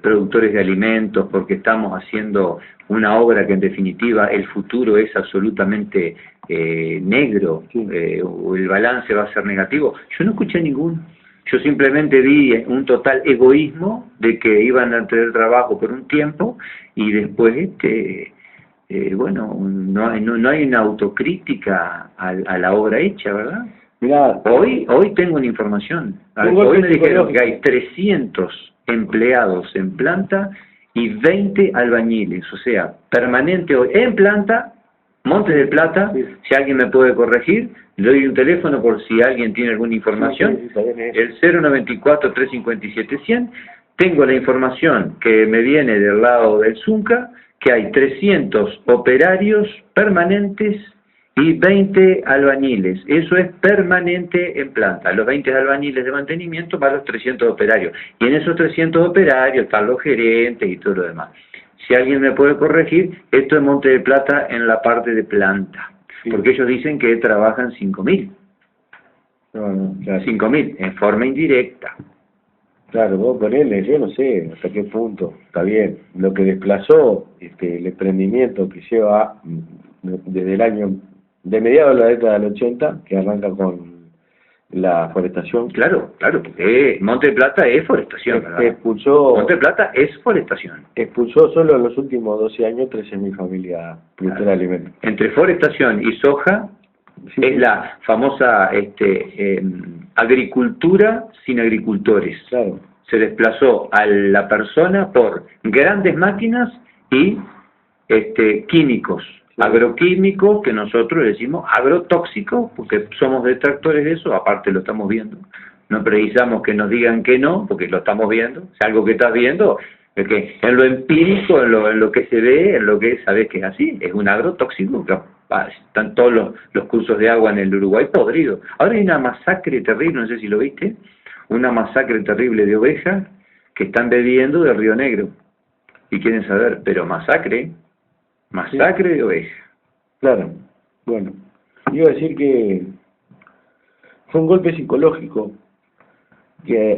productores de alimentos, porque estamos haciendo una obra que en definitiva el futuro es absolutamente negro, sí. O el balance va a ser negativo. Yo no escuché ninguno. Yo simplemente vi un total egoísmo de que iban a tener trabajo por un tiempo y después bueno, no hay una autocrítica a la obra hecha, ¿verdad? Mirá, hoy tengo una información. Hoy me dijeron que hay 300 empleados en planta y 20 albañiles, o sea, permanente hoy en planta Montes de Plata, Sí. si alguien me puede corregir, le doy un teléfono por si alguien tiene alguna información, Sí, está bien eso. el 094-357-100. Tengo la información que me viene del lado del Zunca, que hay 300 operarios permanentes y 20 albañiles. Eso es permanente en planta. Los 20 albañiles de mantenimiento más los 300 operarios. Y en esos 300 operarios están los gerentes y todo lo demás. Si alguien me puede corregir, esto es Monte de Plata en la parte de planta. Sí. Porque ellos dicen que trabajan 5.000. No, claro. 5.000 en forma indirecta. Claro, vos ponele, yo no sé hasta qué punto, está bien. Lo que desplazó el emprendimiento que lleva desde el año, de mediados de la década del 80, que arranca con la forestación. Claro, porque Monte de Plata es forestación, ¿verdad? Expulsó Monte de Plata es forestación. solo en los últimos 12 años 13.000 familias productoras de alimentos. Entre forestación y soja Sí, es sí. la famosa agricultura sin agricultores. Claro, Se desplazó a la persona por grandes máquinas y químicos, Sí. agroquímicos, que nosotros le decimos agrotóxicos, porque somos detractores de eso, aparte lo estamos viendo. No precisamos que nos digan que no, porque lo estamos viendo. Si algo que estás viendo, es que en lo empírico, en lo que se ve, en lo que sabes que es así, es un agrotóxico que están todos los cursos de agua en el Uruguay podridos. Ahora hay una masacre terrible, no sé si lo viste, una masacre terrible de ovejas que están bebiendo del Río Negro y quieren saber, pero masacre de ovejas. claro. Bueno, iba a decir que fue un golpe psicológico que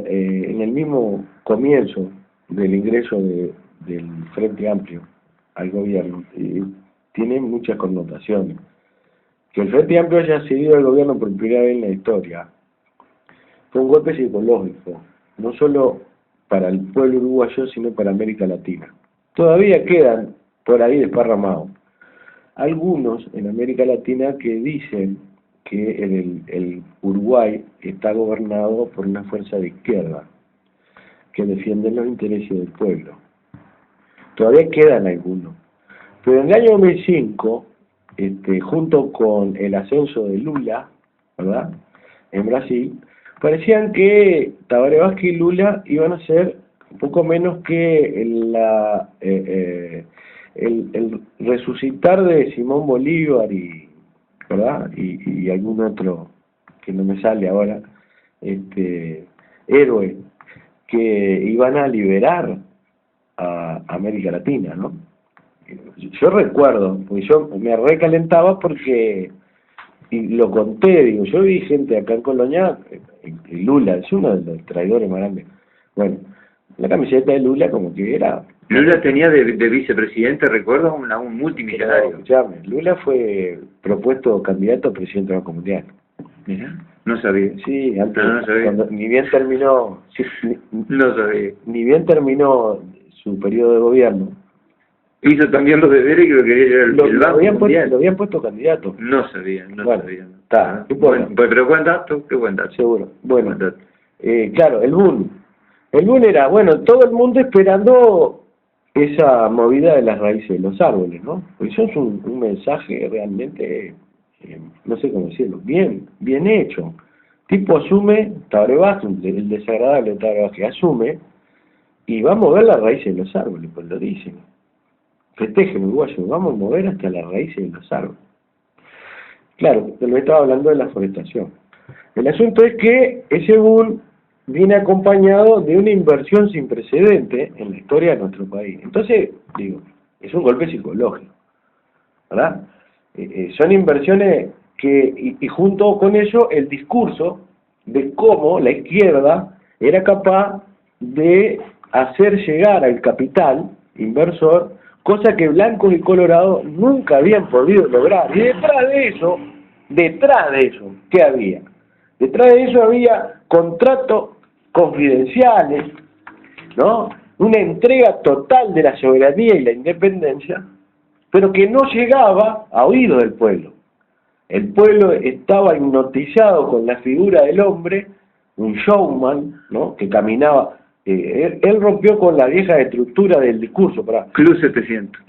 en el mismo comienzo del ingreso del Frente Amplio al gobierno tiene muchas connotaciones. Que el Frente Amplio haya seguido al gobierno por primera vez en la historia fue un golpe psicológico, no solo para el pueblo uruguayo, sino para América Latina. Todavía quedan por ahí desparramados algunos en América Latina que dicen que el Uruguay está gobernado por una fuerza de izquierda que defienden los intereses del pueblo. Todavía quedan algunos. Pero en el año 2005, junto con el ascenso de Lula, ¿verdad?, en Brasil, parecían que Tabaré Vázquez y Lula iban a ser un poco menos que el resucitar de Simón Bolívar ¿verdad? Y algún otro que no me sale ahora, héroe, que iban a liberar a América Latina, ¿no? Yo recuerdo, porque yo me recalentaba porque, y lo conté, digo, yo vi gente acá en Colonia, y Lula es uno de los traidores más grandes. Bueno, la camiseta de Lula como que era... Lula tenía de vicepresidente, recuerdo, un multimillonario. Escuchame, Lula fue propuesto candidato a presidente del Banco Mundial. Mira, no sabía. Sí, antes, No sabía. cuando ni bien terminó, No sabía. ni bien terminó su periodo de gobierno, Hizo también los deberes y que lo quería llevar el Banco Mundial. lo habían puesto candidato. No sabía. Bueno, está, Bueno, pero qué buen dato. Seguro. Bueno, Buen dato. claro, el boom. El boom era, bueno, todo el mundo esperando esa movida de las raíces de los árboles, ¿no? Porque eso es un mensaje realmente, no sé cómo decirlo, bien hecho. Tipo asume, Tabaré Vázquez, el desagradable Tabaré Vázquez, asume y va a mover las raíces de los árboles, pues lo dicen. Festejen, uruguayo, vamos a mover hasta las raíces de los árboles. Claro, te lo estaba hablando de la forestación. El asunto es que ese boom viene acompañado de una inversión sin precedente en la historia de nuestro país. Entonces, digo, es un golpe psicológico, ¿verdad? Son inversiones que, y junto con ello, el discurso de cómo la izquierda era capaz de hacer llegar al capital inversor, cosa que blancos y colorados nunca habían podido lograr. Y detrás de eso, ¿qué había? Detrás de eso había contratos confidenciales, ¿no? Una entrega total de la soberanía y la independencia, pero que no llegaba a oídos del pueblo. El pueblo estaba hipnotizado con la figura del hombre, un showman, ¿no?, que caminaba. Él rompió con la vieja estructura del discurso. Club 700.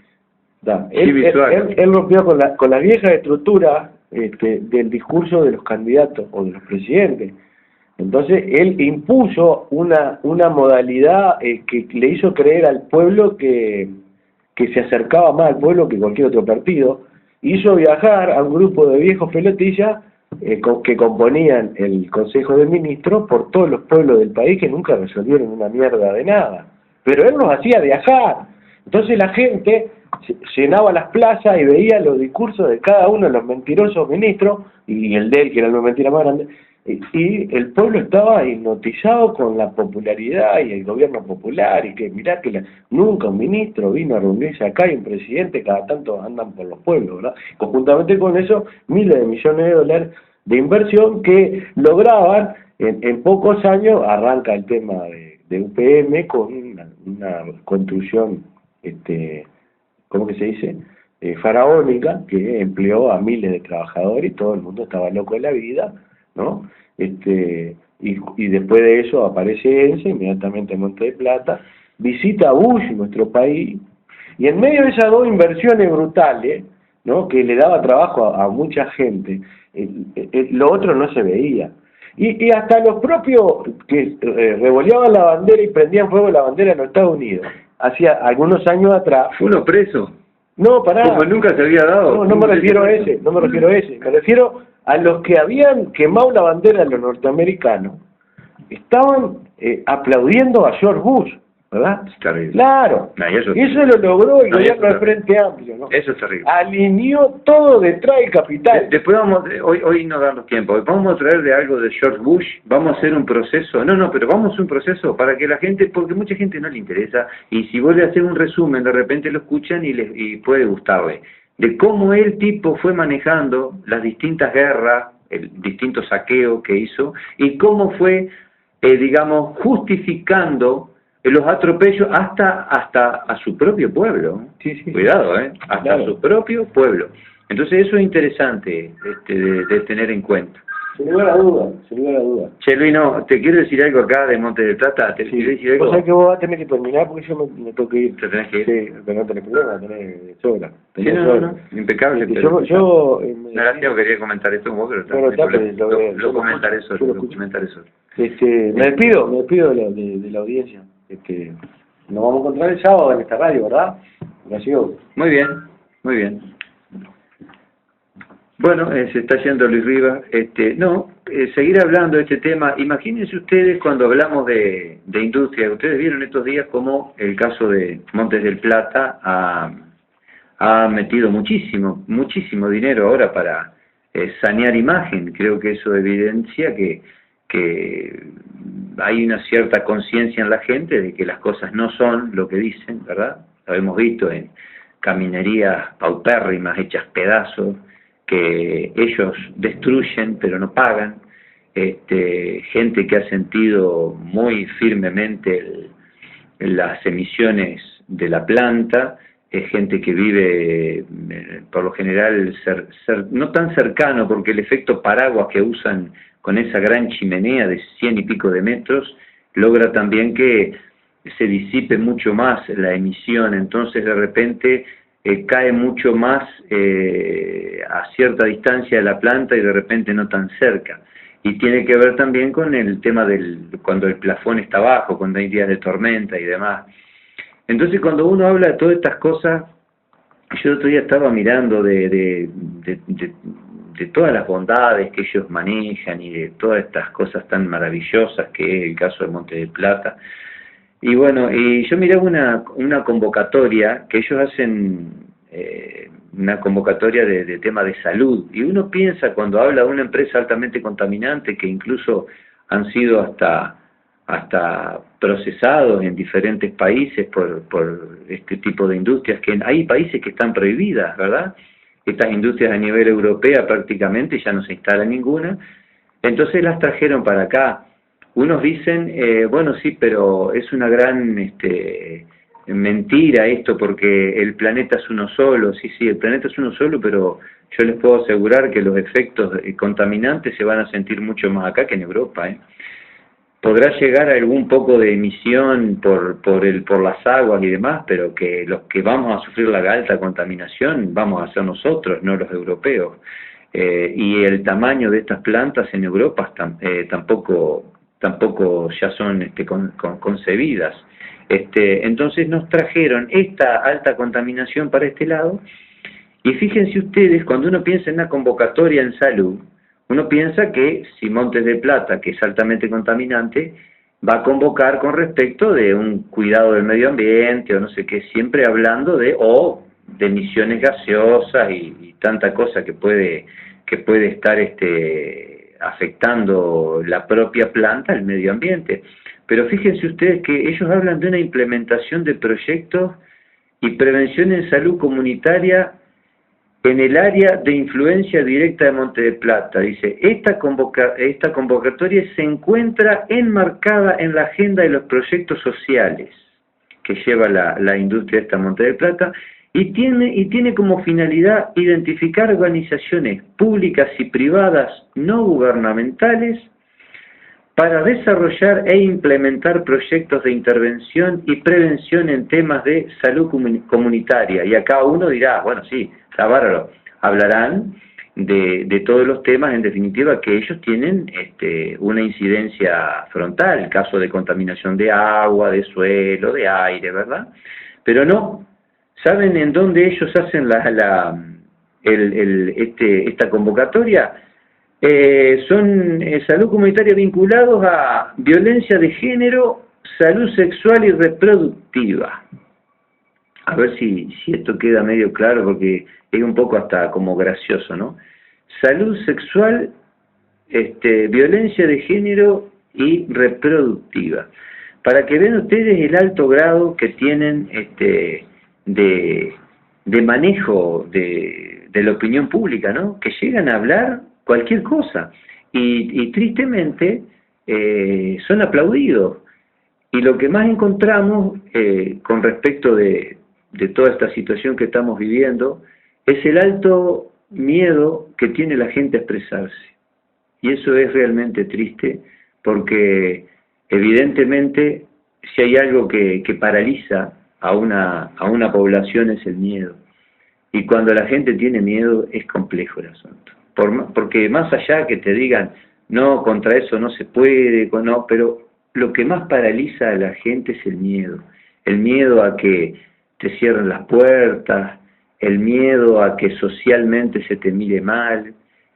Él rompió con la vieja estructura del discurso de los candidatos o de los presidentes. Entonces él impuso una modalidad que le hizo creer al pueblo que se acercaba más al pueblo que cualquier otro partido. Hizo viajar a un grupo de viejos pelotillas que componían el Consejo de Ministros por todos los pueblos del país que nunca resolvieron una mierda de nada. Pero él los hacía viajar. Entonces la gente llenaba las plazas y veía los discursos de cada uno de los mentirosos ministros, y el de él, que era la mentira más grande, y el pueblo estaba hipnotizado con la popularidad y el gobierno popular, y que mirá que nunca un ministro vino a reunirse acá, y un presidente, cada tanto andan por los pueblos, ¿verdad? Conjuntamente con eso, miles de millones de dólares de inversión que lograban, en pocos años, arranca el tema de UPM con una construcción, ¿cómo que se dice?, faraónica, que empleó a miles de trabajadores y todo el mundo estaba loco de la vida, ¿no? Y después de eso aparece ENSE, inmediatamente en Monte de Plata, visita a Bush, nuestro país, y en medio de esas dos inversiones brutales, ¿no?, que le daba trabajo a mucha gente, lo otro no se veía. Y hasta los propios que revoleaban la bandera y prendían fuego la bandera en los Estados Unidos, hacía algunos años atrás... ¿Uno preso? No, pará. Como nunca se había dado. No me refiero a ese, me refiero a los que habían quemado la bandera de los norteamericanos, estaban aplaudiendo a George Bush, ¿verdad? Es terrible. Claro, y eso lo logró el gobierno del Frente Amplio, ¿no? Eso es terrible. Alineó todo detrás del capital. Después hoy no damos tiempo, vamos a traerle algo de George Bush, vamos a hacer un proceso, pero vamos a hacer un proceso para que la gente, porque mucha gente no le interesa, y si vos le haces un resumen, de repente lo escuchan y puede gustarle, de cómo el tipo fue manejando las distintas guerras, el distinto saqueo que hizo, y cómo fue, digamos, justificando los atropellos hasta a su propio pueblo. Sí. Cuidado, hasta su propio pueblo. Entonces eso es interesante de tener en cuenta. Sin lugar a duda. Che, Luis, te quiero decir algo acá de Monte de Plata. ¿Te quiero decir algo? O sea que vos vas a tener que terminar porque yo me tengo que ir. ¿Te tenés que ir? Sí, pero no tenés problema, tenés sobra. Sí, no, impecable. Pero yo quería comentar esto con vos, pero lo comentaré solo. Me despido de la audiencia. Nos vamos a encontrar el sábado en esta radio, ¿verdad? Gracias. Muy bien. Bueno, se está yendo Luis Rivas. Seguir hablando de este tema. Imagínense ustedes cuando hablamos de industria. Ustedes vieron estos días cómo el caso de Montes del Plata ha metido muchísimo dinero ahora para sanear imagen. Creo que eso evidencia que hay una cierta conciencia en la gente de que las cosas no son lo que dicen, ¿verdad? Lo hemos visto en caminerías paupérrimas hechas pedazos, que ellos destruyen pero no pagan, gente que ha sentido muy firmemente las emisiones de la planta, gente que vive por lo general no tan cercano, porque el efecto paraguas que usan con esa gran chimenea de 100 y pico de metros logra también que se disipe mucho más la emisión, entonces de repente cae mucho más a cierta distancia de la planta y de repente no tan cerca. Y tiene que ver también con el tema cuando el plafón está bajo, cuando hay días de tormenta y demás. Entonces cuando uno habla de todas estas cosas, yo el otro día estaba mirando de todas las bondades que ellos manejan y de todas estas cosas tan maravillosas que es el caso de Monte de Plata. Y bueno, y yo miraba una convocatoria que ellos hacen, una convocatoria de tema de salud, y uno piensa cuando habla de una empresa altamente contaminante que incluso han sido hasta procesados en diferentes países por este tipo de industrias, que hay países que están prohibidas, ¿verdad? Estas industrias a nivel europeo prácticamente ya no se instala ninguna, entonces las trajeron para acá. Unos dicen, bueno, sí, pero es una gran mentira esto porque el planeta es uno solo. Sí, el planeta es uno solo, pero yo les puedo asegurar que los efectos contaminantes se van a sentir mucho más acá que en Europa, podrá llegar a algún poco de emisión por las aguas y demás, pero que los que vamos a sufrir la alta contaminación vamos a ser nosotros, no los europeos. Y el tamaño de estas plantas en Europa tampoco ya son concebidas. Entonces nos trajeron esta alta contaminación para este lado, y fíjense ustedes, cuando uno piensa en una convocatoria en salud, uno piensa que si Montes de Plata, que es altamente contaminante, va a convocar con respecto de un cuidado del medio ambiente o no sé qué, siempre hablando de emisiones gaseosas y tanta cosa que puede estar afectando la propia planta, el medio ambiente. Pero fíjense ustedes que ellos hablan de una implementación de proyectos y prevención en salud comunitaria en el área de influencia directa de Monte de Plata. Dice, esta convocatoria se encuentra enmarcada en la agenda de los proyectos sociales que lleva la industria de Monte de Plata, y tiene como finalidad identificar organizaciones públicas y privadas no gubernamentales para desarrollar e implementar proyectos de intervención y prevención en temas de salud comunitaria. Y acá uno dirá, bueno, sí, está bárbaro, hablarán de todos los temas, en definitiva, que ellos tienen una incidencia frontal, el caso de contaminación de agua, de suelo, de aire, ¿verdad? Pero no, ¿saben en dónde ellos hacen esta convocatoria? Son salud comunitaria vinculados a violencia de género, salud sexual y reproductiva. A ver si esto queda medio claro, porque es un poco hasta como gracioso, ¿no? Salud sexual, violencia de género y reproductiva. Para que vean ustedes el alto grado que tienen de manejo de la opinión pública, ¿no? Que llegan a hablar cualquier cosa, y tristemente son aplaudidos. Y lo que más encontramos con respecto de toda esta situación que estamos viviendo es el alto miedo que tiene la gente a expresarse. Y eso es realmente triste, porque evidentemente si hay algo que paraliza a una población es el miedo. Y cuando la gente tiene miedo es complejo el asunto. Porque más allá que te digan, no, contra eso no se puede, no, pero lo que más paraliza a la gente es el miedo a que te cierren las puertas, el miedo a que socialmente se te mire mal,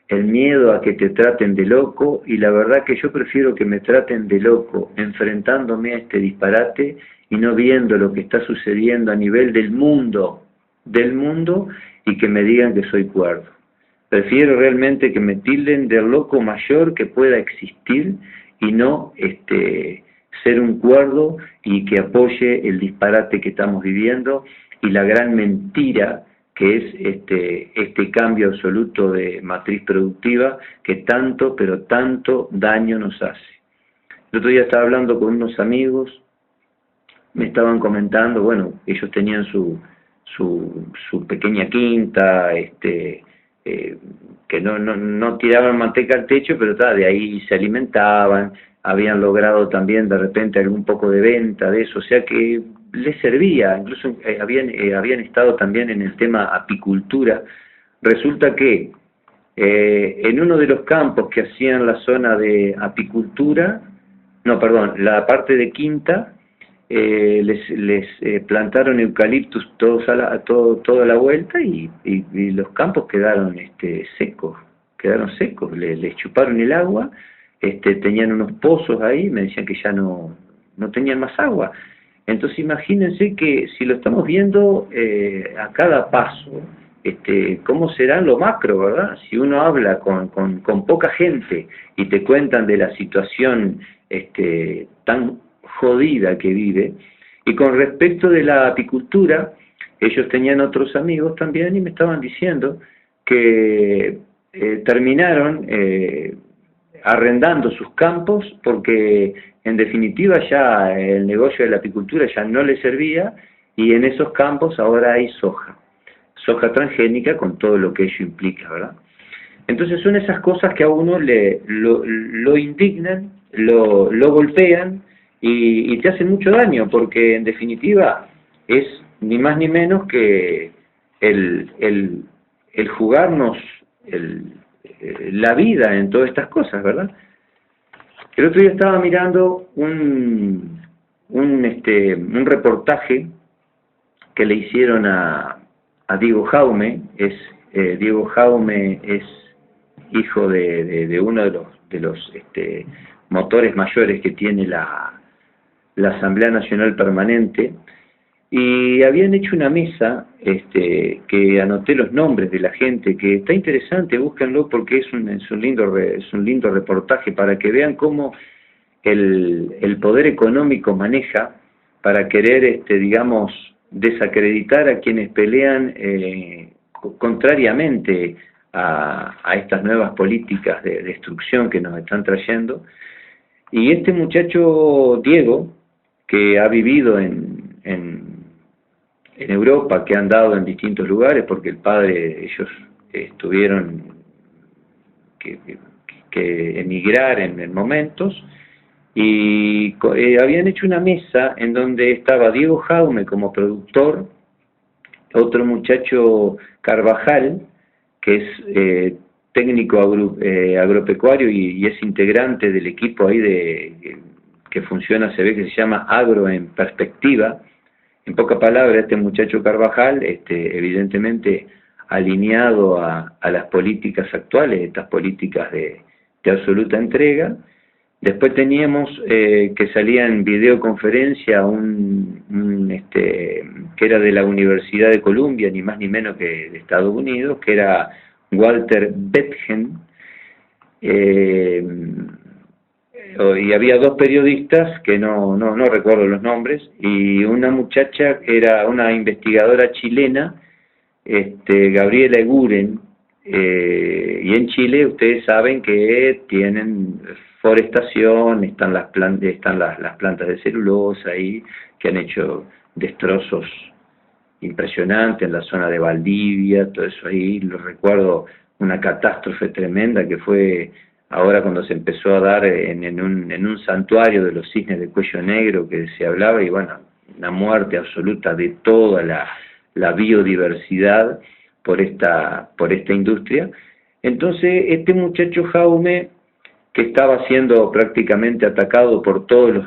el miedo a que te traten de loco, y la verdad que yo prefiero que me traten de loco enfrentándome a este disparate y no viendo lo que está sucediendo a nivel del mundo, y que me digan que soy cuerdo. Prefiero realmente que me tilden del loco mayor que pueda existir y no ser un cuerdo y que apoye el disparate que estamos viviendo y la gran mentira que es este cambio absoluto de matriz productiva que tanto, pero tanto daño nos hace. El otro día estaba hablando con unos amigos, me estaban comentando, bueno, ellos tenían su pequeña quinta, que no tiraban manteca al techo, pero de ahí se alimentaban, habían logrado también de repente algún poco de venta de eso, o sea que les servía, incluso habían estado también en el tema apicultura. Resulta que en uno de los campos que hacían la zona de apicultura, la parte de quinta, les plantaron eucaliptus toda la vuelta y los campos quedaron secos, les chuparon el agua, tenían unos pozos ahí, me decían que ya no tenían más agua. Entonces imagínense que si lo estamos viendo a cada paso, cómo será lo macro, ¿verdad? Si uno habla con poca gente y te cuentan de la situación tan jodida que vive. Y con respecto de la apicultura, ellos tenían otros amigos también y me estaban diciendo que terminaron arrendando sus campos porque en definitiva ya el negocio de la apicultura ya no les servía, y en esos campos ahora hay soja transgénica con todo lo que ello implica, ¿verdad? Entonces son esas cosas que a uno lo indignan lo golpean y te hacen mucho daño, porque en definitiva es ni más ni menos que el jugarnos la vida en todas estas cosas, ¿verdad? El otro día estaba mirando un reportaje que le hicieron a Diego Jaume. Diego Jaume es hijo de uno de los motores mayores que tiene la Asamblea Nacional Permanente, y habían hecho una mesa que anoté los nombres de la gente, que está interesante, búsquenlo porque es un lindo reportaje para que vean cómo el poder económico maneja para querer, digamos, desacreditar a quienes pelean contrariamente a estas nuevas políticas de destrucción que nos están trayendo. Y este muchacho Diego, que ha vivido en Europa, que ha andado en distintos lugares, porque el padre, ellos tuvieron que emigrar en momentos, y habían hecho una mesa en donde estaba Diego Jaume como productor, otro muchacho Carvajal, que es técnico agropecuario y es integrante del equipo ahí que funciona, se ve que se llama Agro en Perspectiva. En pocas palabras, este muchacho Carvajal, evidentemente alineado a las políticas actuales, estas políticas de absoluta entrega. Después teníamos que salía en videoconferencia que era de la Universidad de Columbia, ni más ni menos que de Estados Unidos, que era Walter Betgen, y había dos periodistas que no recuerdo los nombres, y una muchacha era una investigadora chilena, Gabriela Eguren, y en Chile ustedes saben que tienen forestación, están las plantas de celulosa ahí, que han hecho destrozos impresionantes en la zona de Valdivia, todo eso ahí. Lo recuerdo, una catástrofe tremenda que fue ahora cuando se empezó a dar en un santuario de los cisnes de cuello negro que se hablaba, y bueno, una muerte absoluta de toda la biodiversidad por esta industria. Entonces este muchacho Jaume, que estaba siendo prácticamente atacado por todos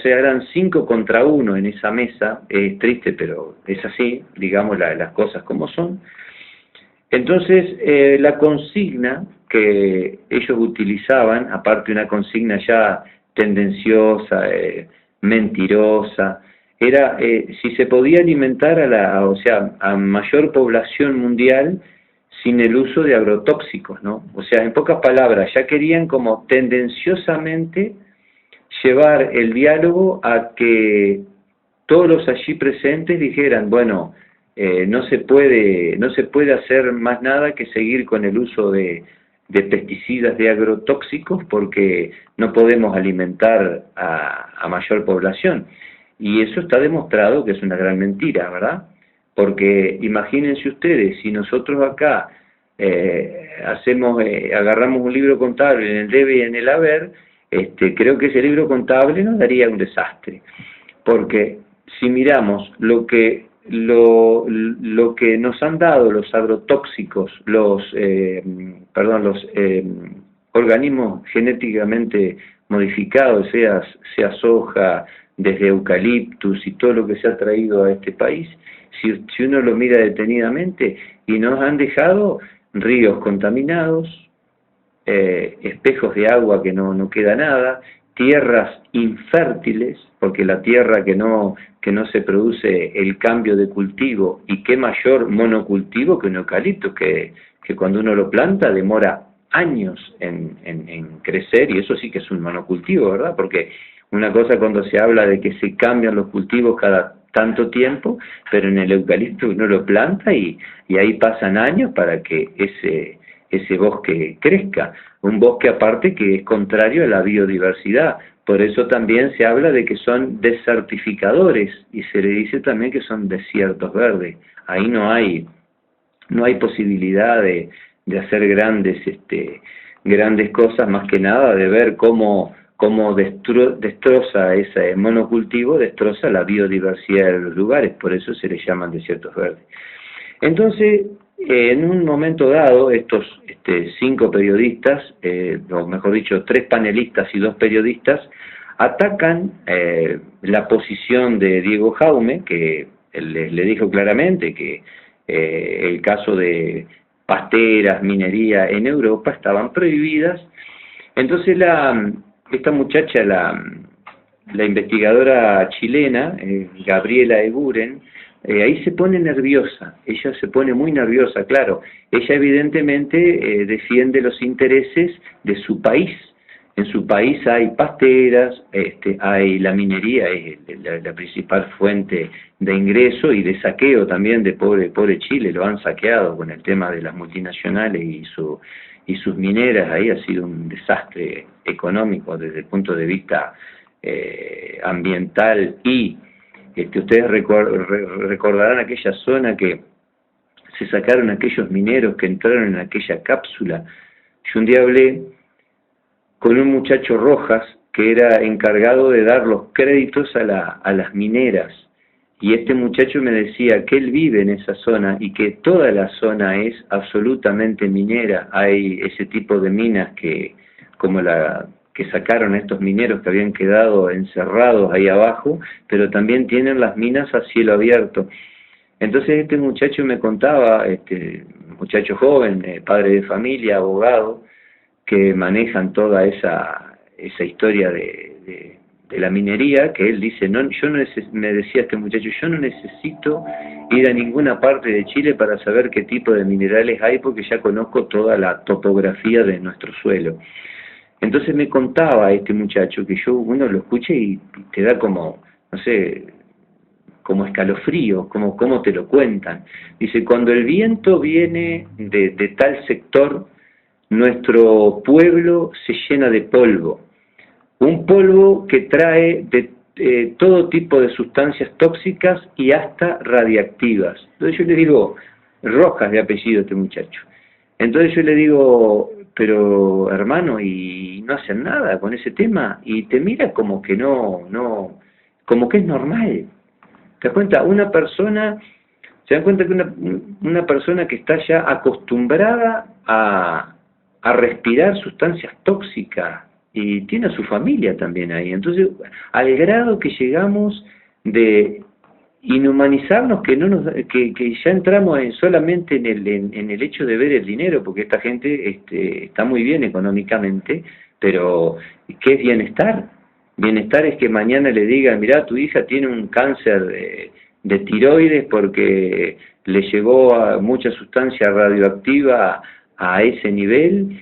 eran 5 contra 1 en esa mesa, es triste pero es así, digamos las cosas como son. Entonces la consigna que ellos utilizaban, aparte de una consigna ya tendenciosa, mentirosa, era si se podía alimentar a mayor población mundial sin el uso de agrotóxicos, ¿no? O sea, en pocas palabras, ya querían como tendenciosamente llevar el diálogo a que todos los allí presentes dijeran, bueno, no se puede hacer más nada que seguir con el uso de pesticidas, de agrotóxicos, porque no podemos alimentar a mayor población. Y eso está demostrado que es una gran mentira, ¿verdad? Porque imagínense ustedes, si nosotros acá agarramos un libro contable en el debe y en el haber, creo que ese libro contable nos daría un desastre. Porque si miramos lo que nos han dado los agrotóxicos, los organismos genéticamente modificados, sea soja, desde eucaliptus y todo lo que se ha traído a este país, si uno lo mira detenidamente, y nos han dejado ríos contaminados, espejos de agua que no queda nada, tierras infértiles, porque la tierra que no se produce el cambio de cultivo, y qué mayor monocultivo que un eucalipto, que cuando uno lo planta demora años en crecer, y eso sí que es un monocultivo, ¿verdad? Porque una cosa cuando se habla de que se cambian los cultivos cada tanto tiempo, pero en el eucalipto uno lo planta y ahí pasan años para que ese bosque crezca, un bosque aparte que es contrario a la biodiversidad. Por eso también se habla de que son desertificadores, y se le dice también que son desiertos verdes. Ahí no hay posibilidad de hacer grandes grandes cosas, más que nada de ver cómo destroza ese monocultivo, destroza la biodiversidad de los lugares, por eso se les llaman desiertos verdes. Entonces, en un momento dado, estos 5 periodistas, o mejor dicho, 3 panelistas y 2 periodistas, atacan la posición de Diego Jaume, que le dijo claramente que el caso de pasteras, minería en Europa estaban prohibidas. Entonces esta muchacha, la investigadora chilena, Gabriela Eguren, ahí se pone nerviosa, ella se pone muy nerviosa, claro, ella evidentemente defiende los intereses de su país. En su país hay pasteras, hay la minería, es la principal fuente de ingreso y de saqueo también de pobre Chile, lo han saqueado con el tema de las multinacionales y sus mineras. Ahí ha sido un desastre económico desde el punto de vista ambiental y ustedes recordarán aquella zona que se sacaron aquellos mineros que entraron en aquella cápsula. Yo un día hablé con un muchacho Rojas que era encargado de dar los créditos a las mineras, y este muchacho me decía que él vive en esa zona y que toda la zona es absolutamente minera. Hay ese tipo de minas como la que sacaron estos mineros que habían quedado encerrados ahí abajo, pero también tienen las minas a cielo abierto. Entonces este muchacho me contaba, muchacho joven, padre de familia, abogado, que manejan toda esa historia de la minería, que él dice, me decía este muchacho, yo no necesito ir a ninguna parte de Chile para saber qué tipo de minerales hay, porque ya conozco toda la topografía de nuestro suelo. Entonces me contaba este muchacho, que uno lo escucha y te da como, no sé, como escalofrío, como te lo cuentan. Dice, cuando el viento viene de tal sector, nuestro pueblo se llena de polvo, un polvo que trae de todo tipo de sustancias tóxicas y hasta radiactivas. Entonces yo le digo, Rojas de apellido este muchacho. Entonces yo le digo, pero hermano, ¿y no hacen nada con ese tema? Y te mira como que como que es normal. ¿Te das cuenta? Se dan cuenta que una persona que está ya acostumbrada a respirar sustancias tóxicas y tiene a su familia también ahí. Entonces, al grado que llegamos de inhumanizarnos, que ya entramos solamente en el hecho de ver el dinero, porque esta gente está muy bien económicamente, pero ¿qué es bienestar? Bienestar es que mañana le digan, mirá, tu hija tiene un cáncer de tiroides porque le llegó a mucha sustancia radioactiva a ese nivel,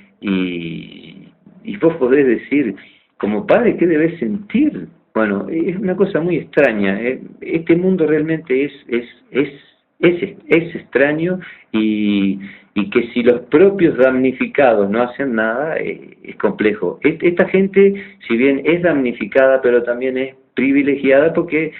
y vos podés decir, como padre, ¿qué debes sentir? Bueno, es una cosa muy extraña. Este mundo realmente es extraño, y que si los propios damnificados no hacen nada, es complejo. Esta gente, si bien es damnificada, pero también es privilegiada porque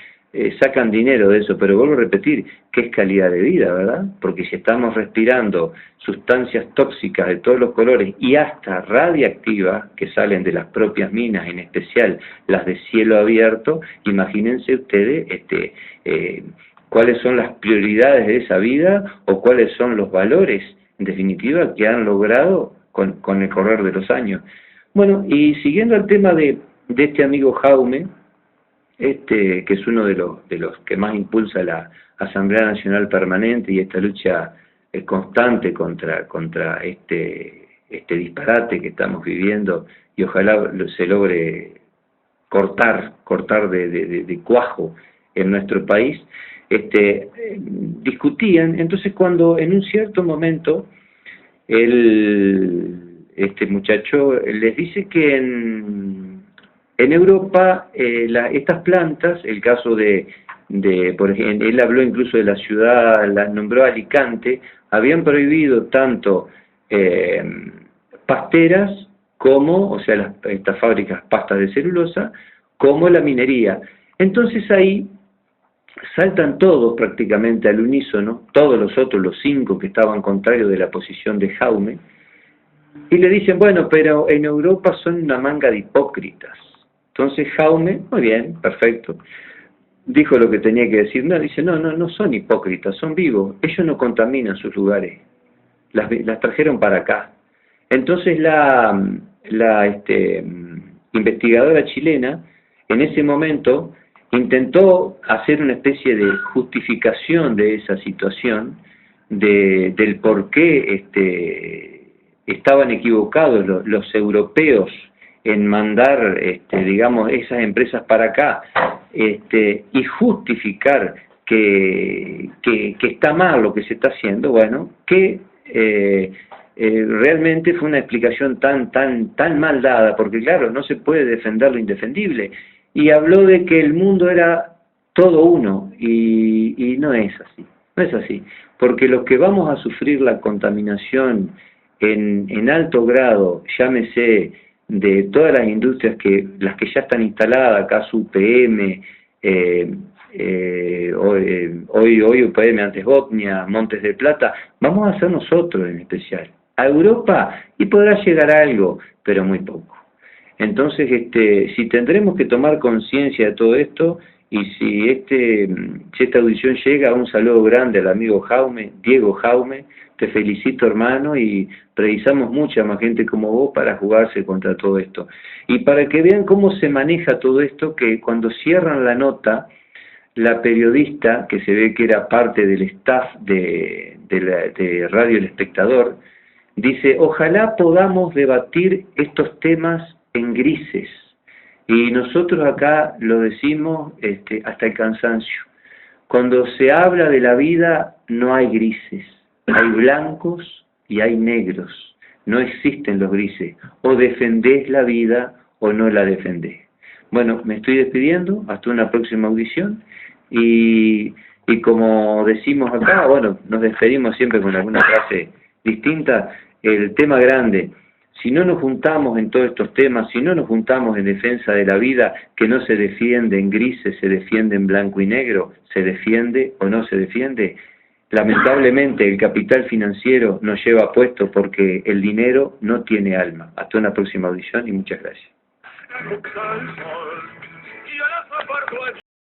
sacan dinero de eso, pero vuelvo a repetir, ¿qué es calidad de vida, verdad? Porque si estamos respirando sustancias tóxicas de todos los colores y hasta radiactivas que salen de las propias minas, en especial las de cielo abierto, imagínense ustedes cuáles son las prioridades de esa vida, o cuáles son los valores, en definitiva, que han logrado con el correr de los años. Bueno, y siguiendo el tema de este amigo Jaume, que es uno de los que más impulsa la Asamblea Nacional Permanente y esta lucha constante contra este disparate que estamos viviendo, y ojalá se logre cortar de cuajo en nuestro país. Discutían. Entonces, cuando en un cierto momento este muchacho les dice que en Europa estas plantas, el caso por ejemplo, él habló incluso de la ciudad, la nombró Alicante, habían prohibido tanto pasteras como, o sea, estas fábricas, pastas de celulosa, como la minería. Entonces ahí saltan todos prácticamente al unísono, todos los otros, los 5 que estaban contrarios de la posición de Jaume, Y le dicen, bueno, pero en Europa son una manga de hipócritas. Entonces Jaume, muy bien, perfecto, dijo lo que tenía que decir. No, dice, no son hipócritas, son vivos. Ellos no contaminan sus lugares. Las trajeron para acá. Entonces la investigadora chilena, en ese momento, intentó hacer una especie de justificación de esa situación, del por qué estaban equivocados los europeos en mandar, digamos, esas empresas para acá, y justificar que está mal lo que se está haciendo. Bueno, que realmente fue una explicación tan mal dada, porque claro, no se puede defender lo indefendible, y habló de que el mundo era todo uno, y no es así, no es así, porque los que vamos a sufrir la contaminación en alto grado, llámese de todas las industrias las que ya están instaladas, acá UPM, hoy UPM, antes Botnia, Montes de Plata, vamos a ser nosotros en especial. A Europa, y podrá llegar algo, pero muy poco. Entonces, si tendremos que tomar conciencia de todo esto, y si esta audición llega, un saludo grande al amigo Jaume, Diego Jaume, te felicito, hermano, y precisamos mucha más gente como vos para jugarse contra todo esto. Y para que vean cómo se maneja todo esto, que cuando cierran la nota, la periodista, que se ve que era parte del staff de Radio El Espectador, dice, ojalá podamos debatir estos temas en grises. Y nosotros acá lo decimos hasta el cansancio. Cuando se habla de la vida no hay grises, hay blancos y hay negros. No existen los grises. O defendés la vida o no la defendés. Bueno, me estoy despidiendo, hasta una próxima audición. Y como decimos acá, bueno, nos despedimos siempre con alguna frase distinta. El tema grande, si no nos juntamos en todos estos temas, si no nos juntamos en defensa de la vida, que no se defiende en grises, se defiende en blanco y negro, se defiende o no se defiende, lamentablemente el capital financiero nos lleva puesto porque el dinero no tiene alma. Hasta una próxima audición y muchas gracias.